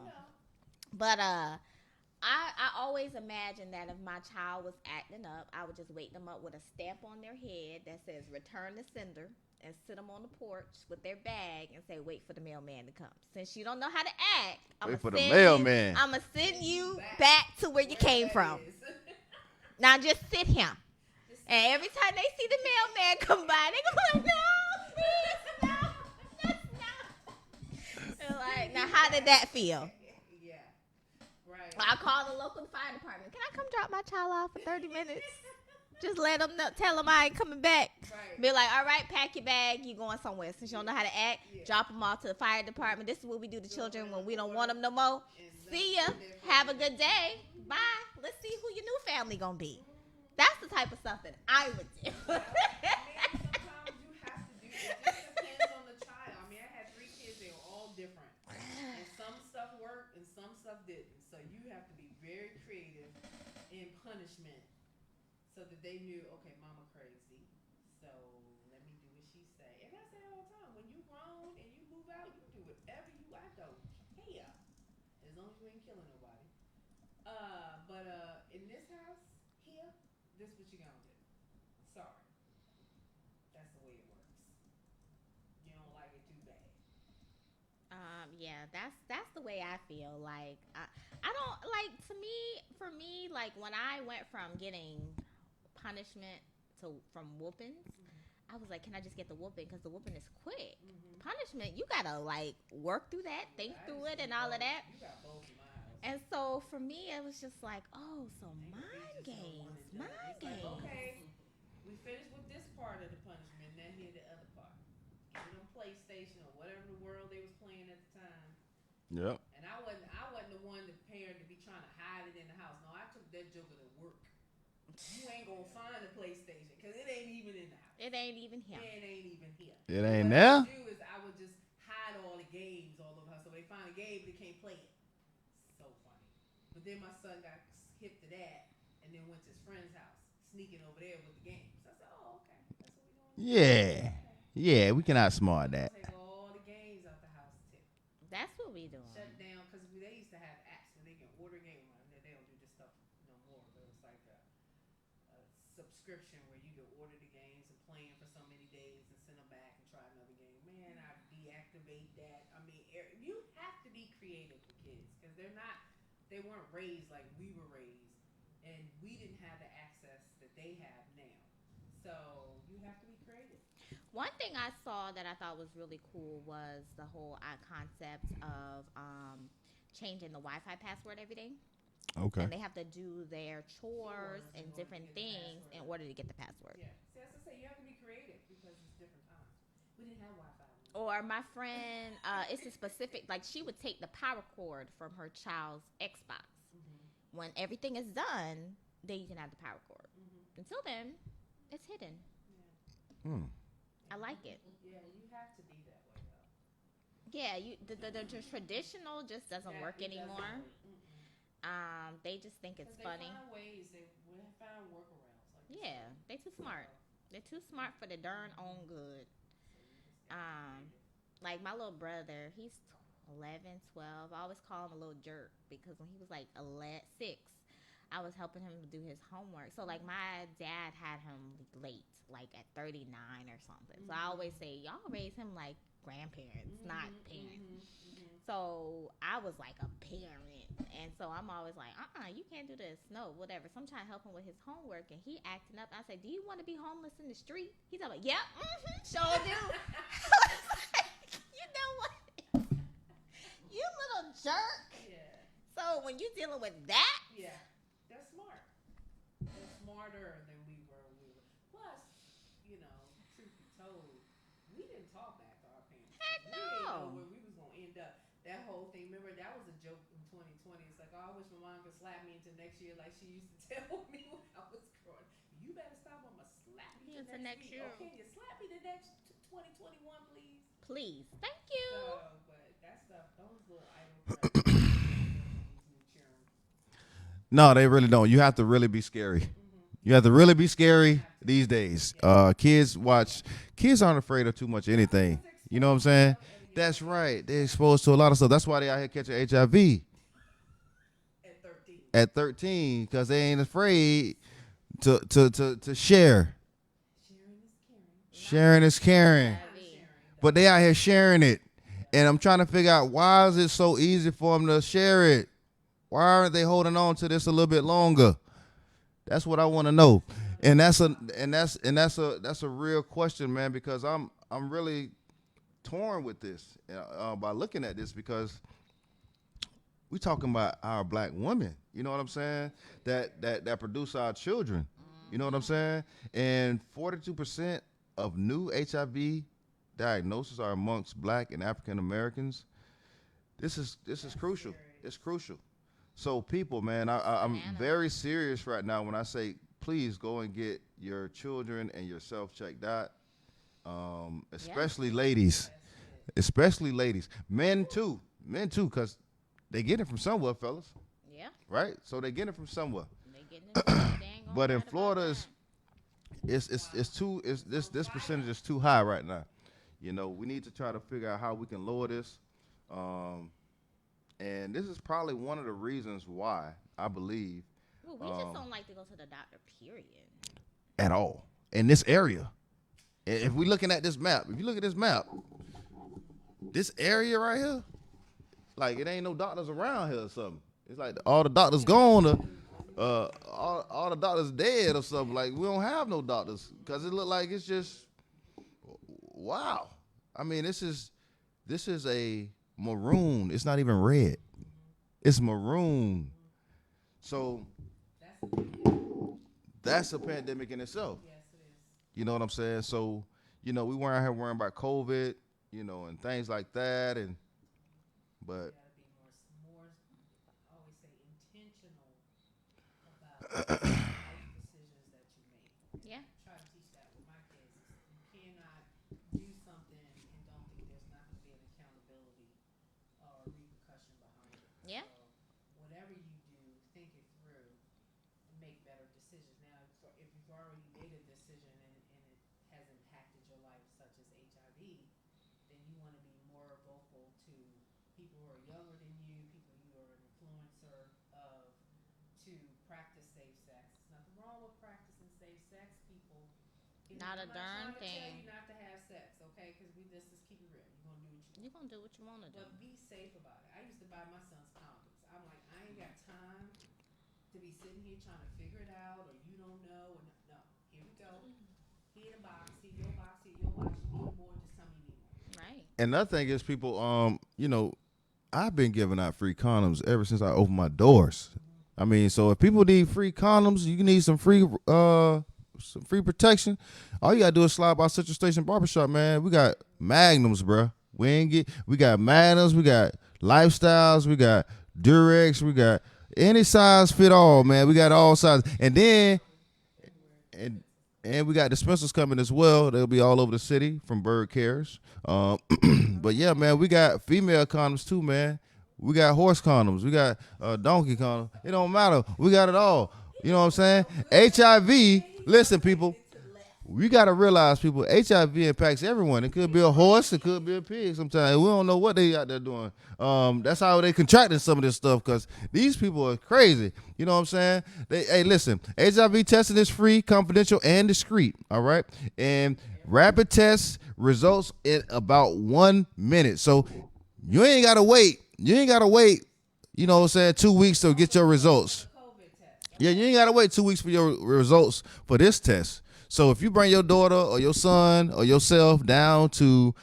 But I always imagined that if my child was acting up, I would just wake them up with a stamp on their head that says "Return to Sender" and sit them on the porch with their bag and say, "Wait for the mailman to come." Since you don't know how to act, Wait for the mailman. I'm gonna send you back to where you came from. Now just sit here. And every time they see the mailman come by, they go like, "No, please, no, that's not." They're like, now how did that feel? I call the local fire department. Can I come drop my child off for 30 minutes? Just let them know, tell them I ain't coming back. Be like, all right, pack your bag. You going somewhere. Since you don't know how to act, drop them off to the fire department. This is what we do to children when we don't want them no more. See ya. Have a good day. Bye. Let's see who your new family gonna be. That's the type of stuff that I would do. Sometimes you have to do it. It just depends on the child. I mean, I had 3 kids, they were all different. And some stuff worked and some stuff didn't. So you have to be very creative in punishment so that they knew, okay, mama crazy. So let me do what she say. And I say all the time, when you grown and you move out, you do whatever you I don't care. As long as you ain't killing nobody. But in this house here, this what you gonna do. Sorry. That's the way it works. You don't like it too bad. Yeah, that's the way I feel. Like I don't like for me, like when I went from getting punishment from whoopings, I was like, can I just get the whooping? Because the whooping is quick. Punishment, you gotta like work through that, think through it, and all of that. You got both in my house. And so for me, it was just like, oh, so mind games. Okay, we finished with this part of the punishment. Now here's the other part. Give them PlayStation or whatever the world they was playing at the time. Yep. And I wasn't the one, the parent, to be trying to hide it in the house. No, I took that joker to work. You ain't gonna find a PlayStation because it ain't even in the house. It ain't even here. It ain't even here. It ain't What there? I would do is I would just hide all the games all over the house. So they find a game, they can't play it. So funny. But then my son got hip to that and then went to his friend's house, sneaking over there with the games. So I said, oh, okay. That's what we're doing. Yeah. Yeah, we can outsmart that. Take all the games out the house too. That's what we doing. Shut down because they used to have apps where they can order games. They don't do this stuff no more. But it was like a subscription where you could order the games and play them for so many days and send them back and try another game. Man, I deactivate that. I mean, you have to be creative with kids because they weren't raised like we were raised, and we didn't have the access that they have now. So you have to be creative. One thing I saw that I thought was really cool was the whole concept of changing the Wi-Fi password every day. Okay. And they have to do their chores and different things in order to get the password. Yeah. See, as I say, you have to be creative because it's different times. We didn't have Wi-Fi. Or my friend, it's a specific, like she would take the power cord from her child's Xbox. When everything is done, then you can have the power cord. Until then, it's hidden. I like it. Yeah, you have to be that way though. Yeah, the traditional just doesn't work anymore. They just think it's funny. They find ways. They find workarounds. Like Yeah, they too smart. They're too smart for the darn own good. Like my little brother, he's 11, 12. I always call him a little jerk because when he was like 11, 6, I was helping him do his homework. So like my dad had him late, like at 39 or something. So I always say y'all raise him like grandparents, not parents. So I was like a parent, and so I'm always like, you can't do this, no, whatever. So I'm trying to help him with his homework, and he acting up. I said, do you want to be homeless in the street? He's like, yep, sure do. I was like, you know what, you little jerk. Yeah. So when you dealing with that, Yeah. They're smart. They're smarter than we were. Plus, truth be told, we didn't talk back to our parents. Heck We didn't know no. where we was gonna end up. That whole thing. Remember, that was a joke in 2020. It's like, oh, I wish my mom could slap me into next year, like she used to tell me when I was growing. You better stop. I'm gonna slap you Into next week. year. Okay, you slap me the next 2021, please. please, thank you. So, but that stuff, those little idle threats. No, they really don't. You have to really be scary. You have to really be scary these days. Kids aren't afraid of too much anything. You know what I'm saying? That's right. They're exposed to a lot of stuff. That's why they out here catching HIV at 13 because they ain't afraid to share. Sharing is caring. But they out here sharing it. And I'm trying to figure out why is it so easy for them to share it? Why aren't they holding on to this a little bit longer? That's what I want to know. And that's a real question, man, because I'm really torn with this by looking at this because we talking about our black women, you know what I'm saying? That produce our children. You know what I'm saying? And 42% of new HIV diagnoses are amongst black and African Americans. This is crucial. It's crucial. So people, man, I'm very serious right now when I say, please go and get your children and yourself checked out, especially ladies. Especially ladies. Men too, because they get it from somewhere, fellas. Yeah. Right? So they get it from somewhere. They getting it. They ain't gonna But in fight about Florida, that. this percentage is too high right now. You know, we need to try to figure out how we can lower this. And this is probably one of the reasons why I believe Well, we just don't like to go to the doctor, period. at all in this area. If we're looking at this map, if you look at this map, this area right here, like it ain't no doctors around here or something. It's like all the doctors gone, or all the doctors dead or something. Like we don't have no doctors because it look like it's just wow. I mean, this is a maroon. It's not even red. It's maroon. So that's a pandemic in itself. Yes, it is. You know what I'm saying? So, we weren't out here worrying about COVID, and things like that. But You gotta be more, I always say, intentional about life decisions that you make. Yeah. Try to teach that with my kids. You cannot do something and don't think there's not going to be an accountability or repercussion behind it. Yeah. So whatever you do, think it through and make better decisions. Now, if you've already made a decision and it has impacted your life, such as HIV, then you want to be more vocal to people who are younger than you, people you are an influencer of, to practice safe sex. There's nothing wrong with practicing safe sex, people. Not a I'm darn not trying to thing. tell you not to have sex, okay? Because let's just keep it real. You're gonna do what you want. You're gonna do what you want to do. But be safe about it. I used to buy my son's condoms. I'm like, I ain't got time to be sitting here trying to figure it out, or you don't know, or no. Here we go. Here in a box. Here your box. Here your box. You need more. Just tell me you need more. Right. and another thing is people, I've been giving out free condoms ever since I opened my doors. I mean, so if people need free condoms, you need some free protection. All you gotta do is slide by Central Station Barbershop, man. We got Magnums, bruh. We got Magnums, we got Lifestyles, we got Durex, we got any size fit all, man. We got all sizes. And then and we got dispensers coming as well. They'll be all over the city from Bird Cares. But yeah, man, we got female condoms too, man. We got horse condoms. We got donkey condoms. It don't matter. We got it all. You know what I'm saying? HIV, listen, people. we got to realize, people, HIV impacts everyone. It could be a horse, it could be a pig. Sometimes we don't know what they out there doing. That's how they contracting some of this stuff, because these people are crazy. You know what I'm saying? Hey, listen, HIV testing is free, confidential, and discreet. All right, and rapid test results in about 1 minute. So you ain't gotta wait. You know what I'm saying? 2 weeks to get your results. Yeah, you ain't gotta wait 2 weeks for your results for this test. So if you bring your daughter or your son or yourself down to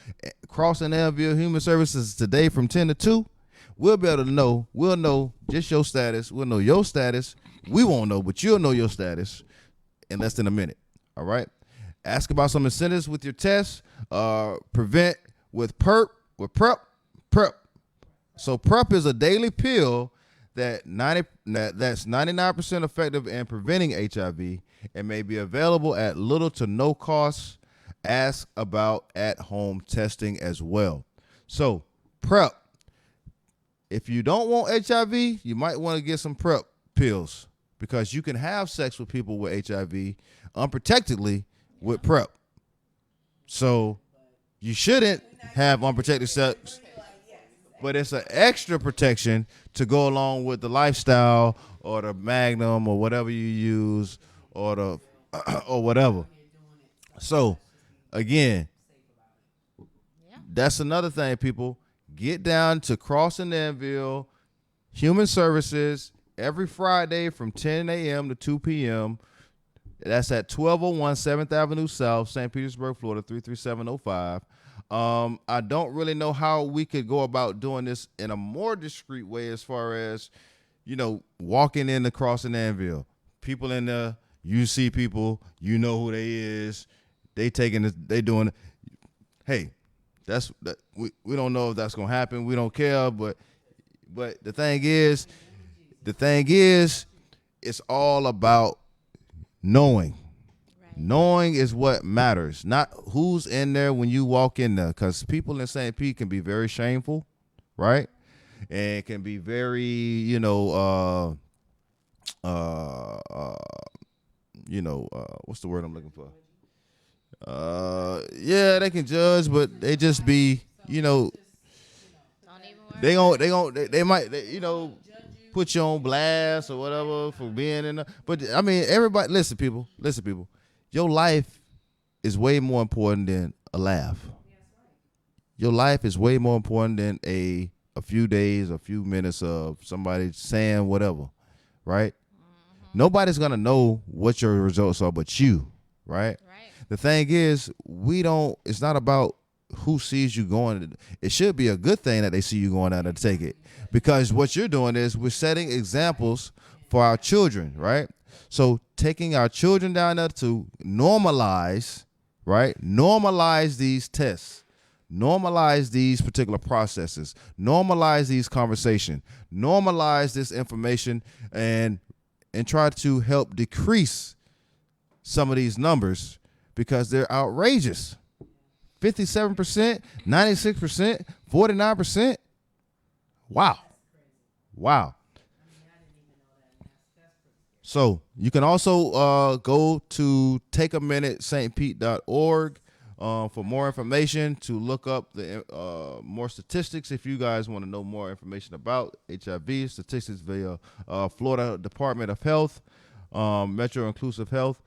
Crossing Elmville Human Services today from 10 to 2, we'll be able to know. We'll know just your status. We'll know your status. We won't know, but you'll know your status in less than a minute. All right? Ask about some incentives with your test. Prevent with PERP, with PrEP. So PrEP is a daily pill that's 99% effective in preventing HIV and may be available at little to no cost. Ask about at-home testing as well. So PrEP. If you don't want HIV, you might want to get some PrEP pills, because you can have sex with people with HIV unprotectedly with PrEP. So you shouldn't have unprotected sex, but it's an extra protection to go along with the lifestyle or the Magnum or whatever you use, or the or whatever. So again, that's another thing, people. Get down to Crossing Danville Human Services every Friday from 10 a.m. to 2 p.m. That's at 1201 7th Avenue South, St. Petersburg, Florida, 33705. I don't really know how we could go about doing this in a more discreet way, as far as, walking in the Crossing Danville. People in there, you see people, you know who they is. They doing it. Hey, we don't know if that's gonna happen. We don't care, but the thing is, it's all about knowing. Right. Knowing is what matters, not who's in there when you walk in there, because people in St. Pete can be very shameful, right? And can be very, what's the word I'm looking for? Yeah, they can judge, but they just be, they might put you on blast or whatever for being in there. But I mean, everybody, listen, people, your life is way more important than a laugh. Your life is way more important than a few days, a few minutes of somebody saying whatever, right? Mm-hmm. Nobody's gonna know what your results are but you, right? The thing is, it's not about who sees you going. It should be a good thing that they see you going out and take it, because what you're doing is we're setting examples for our children, right? So taking our children down there to normalize, right? Normalize these tests, normalize these particular processes, normalize these conversations, normalize this information, and try to help decrease some of these numbers, because they're outrageous. 57%, 96%, 49%. Wow. So you can also go to takeaminutestpete.org for more information, to look up the more statistics if you guys want to know more information about HIV, statistics via Florida Department of Health, Metro Inclusive Health.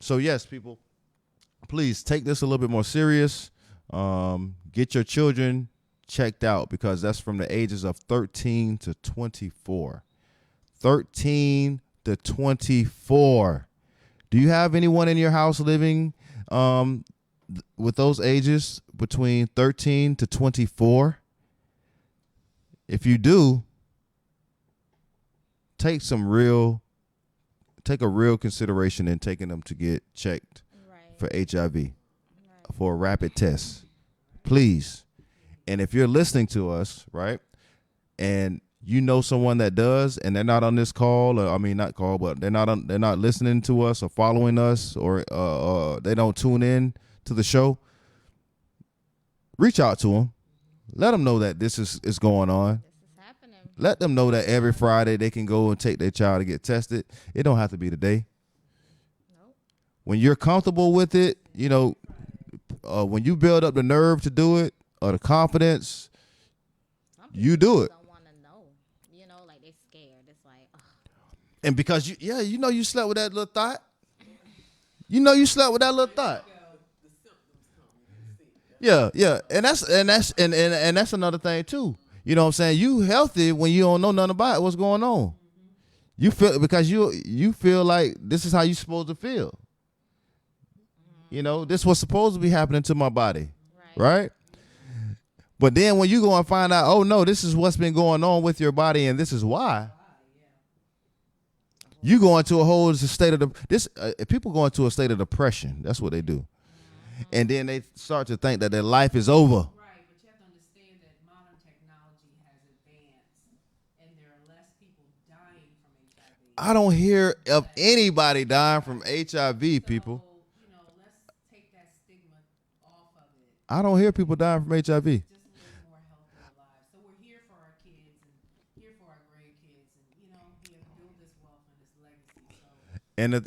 So yes, people, please take this a little bit more serious. Get your children checked out, because that's from the ages of 13 to 24. 13 to 24. Do you have anyone in your house living with those ages between 13 to 24? If you do, take a real consideration in taking them to get checked for HIV, for a rapid test, please. And if you're listening to us, right, and you know someone that does, and they're not on this call, or not call, but they're not listening to us or following us, or they don't tune in to the show, reach out to them. Let them know that this is going on. This is happening. Let them know that every Friday they can go and take their child to get tested. It don't have to be today. Nope. when you're comfortable with it, when you build up the nerve to do it or the confidence, Some you people do it. don't want to know. Like they scared. It's like, ugh. And because you slept with that little thought. You slept with that little thought. Yeah, and that's another thing too. You know what I'm saying? You healthy when you don't know nothing about what's going on. You feel because you feel like this is how you supposed to feel. This was supposed to be happening to my body, right? But then when you go and find out, oh no, this is what's been going on with your body, and this is why. You go into a whole state of people go into a state of depression. That's what they do, and then they start to think that their life is over. Right, but you have to understand that modern technology has advanced, and there are less people dying from HIV. I don't hear of anybody dying from HIV, people. So, let's take that stigma off of it. I don't hear people dying from HIV. Just live more healthier lives. So we're here for our kids and here for our grandkids, and build this wealth and this legacy.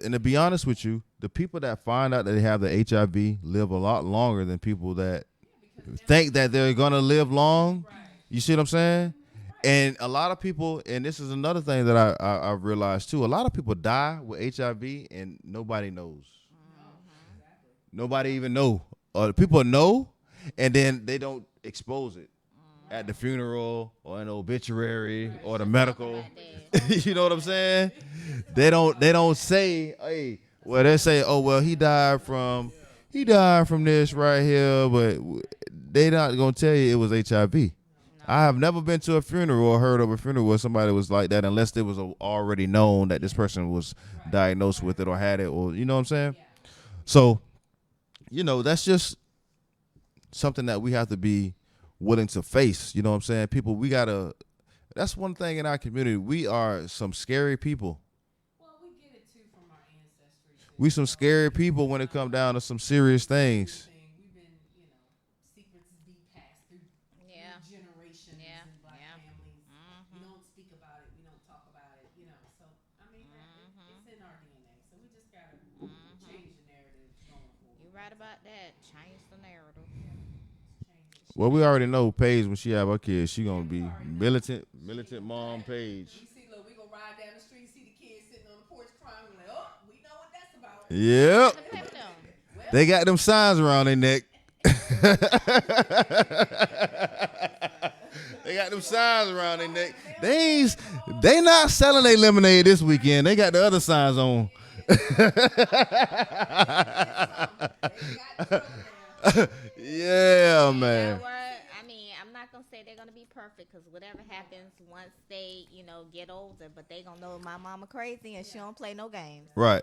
And to be honest with you, the people that find out that they have the HIV live a lot longer than people that think that they're gonna live long. You see what I'm saying? And a lot of people, and this is another thing that I realized too. A lot of people die with HIV and nobody knows. Nobody even know. People know, and then they don't expose it at the funeral or an obituary or the medical. You know what I'm saying? They don't say, hey, well, they say, oh well, he died from this right here, but they not gonna tell you it was HIV. I have never been to a funeral or heard of a funeral where somebody was like that, unless it was already known that this person was diagnosed with it or had it, or you know what I'm saying. So, that's just something that we have to be willing to face. You know what I'm saying? People, that's one thing in our community. We are some scary people. Well, we get it too from our ancestry. We some scary people when it comes down to some serious things. We've been, secrets be passed through generations Yeah. in black Yeah. families. We don't speak about it. We don't talk about it. So I mean, it's in our DNA. So we just gotta change the narrative going forward. You're right about that. Change the narrative. Well, we already know Paige, when she have her kids, she gonna be militant mom Paige. We see, look, we gonna ride down the street, see the kids sitting on the porch crying. We're like, oh, we know what that's about. Yep, Let me have them. they got them signs around their neck. They got them signs around their neck. They not selling their lemonade this weekend. They got the other signs on. Yeah, man. I mean, I'm not gonna say they're gonna be perfect because whatever happens once they, get older, but they gonna know my mama crazy and she don't play no games. Right.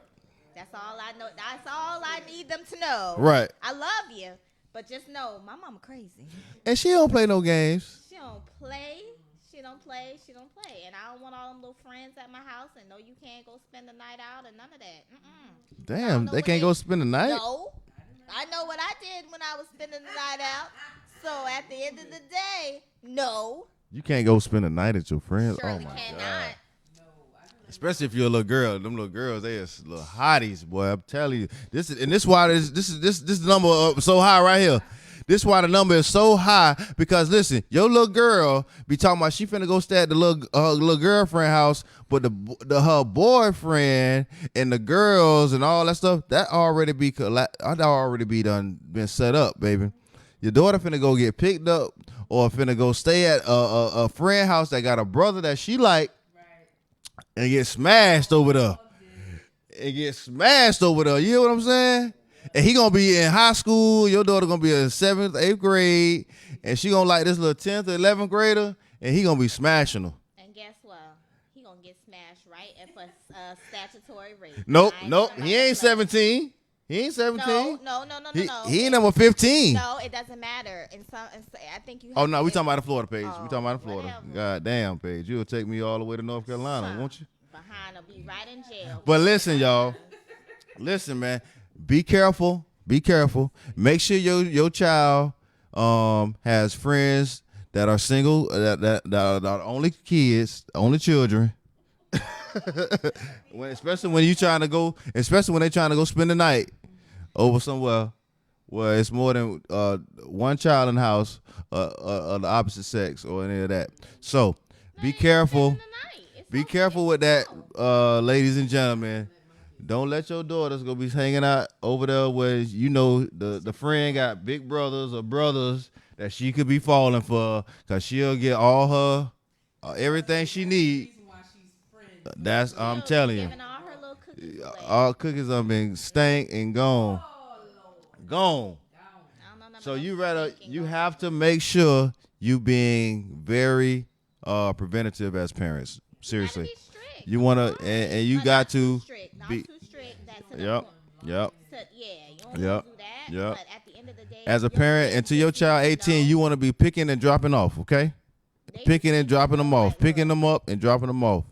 That's all I know. That's all I need them to know. Right. I love you, but just know my mama crazy. And she don't play no games. She don't play. She don't play. She don't play. And I don't want all them little friends at my house. And no, you can't go spend the night out and none of that. Mm-mm. Damn, know they what can't go spend the night? No. I know what I did when I was spending the night out. So at the end of the day, no. You can't go spend the night at your friends. Surely Oh my cannot. God. Especially if you're a little girl. Them little girls, they are little hotties, boy. I'm telling you. This is why this number up so high right here. This why the number is so high, because listen, your little girl be talking about she finna go stay at the little girlfriend house, but her boyfriend and the girls and all that stuff that already been set up, baby. Your daughter finna go get picked up or finna go stay at a friend house that got a brother that she like, and get smashed over there. You hear what I'm saying? And he gonna be in high school. Your daughter gonna be in 7th, 8th grade, and she gonna like this little 10th or 11th grader, and he gonna be smashing her. And guess what? He gonna get smashed right at for statutory rape. Nope. I ain't gonna He lie. ain't 17. He ain't 17. No. He ain't number 15. No, it doesn't matter. I think you. Oh have no, to we get talking about the Florida page. Oh, We talking about the Florida. whatever. God damn, Paige. You'll take me all the way to North Carolina, Son. won't you? behind or be right in jail. But listen, y'all. Listen, man. Be careful. Be careful. Make sure your child has friends that are single, that are only kids, only children. especially when they trying to go spend the night over somewhere where it's more than one child in the house of the opposite sex or any of that. So be careful. Be careful with that, ladies and gentlemen. Don't let your daughters go be hanging out over there where the friend got big brothers or brothers that she could be falling for, because she'll get all her everything she need. That's I'm telling you. Giving all her little cookies away. All cookies have been stank and gone. Gone. I don't know nothing So about you have to make sure you being very preventative as parents. Seriously. You gotta be strict. You wanna and you But got not to too strict. Not be too strict. That's to the Yep. point. Yep. So, yeah, you don't Yep. want to do that. Yep. But at the end of the day, As a your parent, kids until your just child need to 18, know you want to be picking and dropping off, okay? they Picking need and to dropping know, them off, like, picking look, them up and dropping them off.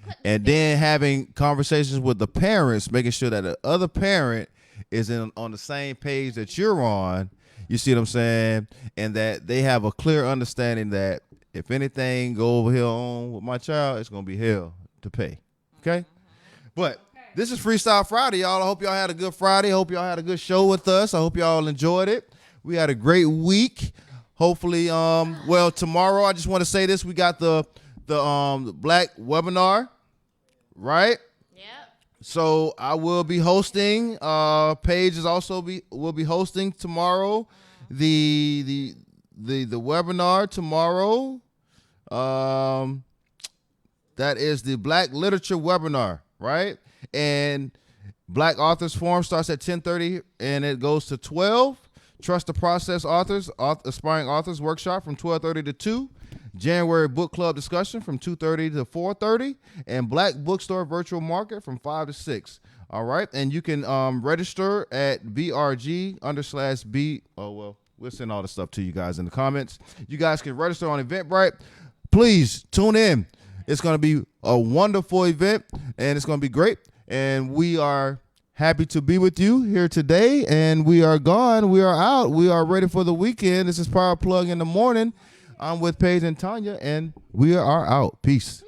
put And this then having conversations with the parents, making sure that the other parent is on the same page that you're on. You see what I'm saying? And that they have a clear understanding that if anything go over here on with my child, it's gonna be hell to pay. Okay? But this is Freestyle Friday, y'all. I hope y'all had a good Friday. I hope y'all had a good show with us. I hope y'all enjoyed it. We had a great week. Hopefully, well, tomorrow I just want to say this: we got the Black webinar, right? Yep. So I will be hosting. Paige will be hosting tomorrow. The webinar tomorrow. That is the Black Literature webinar, right? And Black Authors Forum starts at 10:30 and it goes to 12. Trust the Process Aspiring Authors Workshop from 12:30 to 2. January Book Club discussion from 2:30 to 4:30. And Black Bookstore Virtual Market from 5 to 6. All right. And you can register at VRG_B. Oh, well, we'll send all the stuff to you guys in the comments. You guys can register on Eventbrite. Please tune in. It's going to be a wonderful event and it's going to be great. And we are happy to be with you here today. And we are gone. We are out. We are ready for the weekend. This is Power Plug in the Morning. I'm with Paige and Tanya, and we are out. Peace.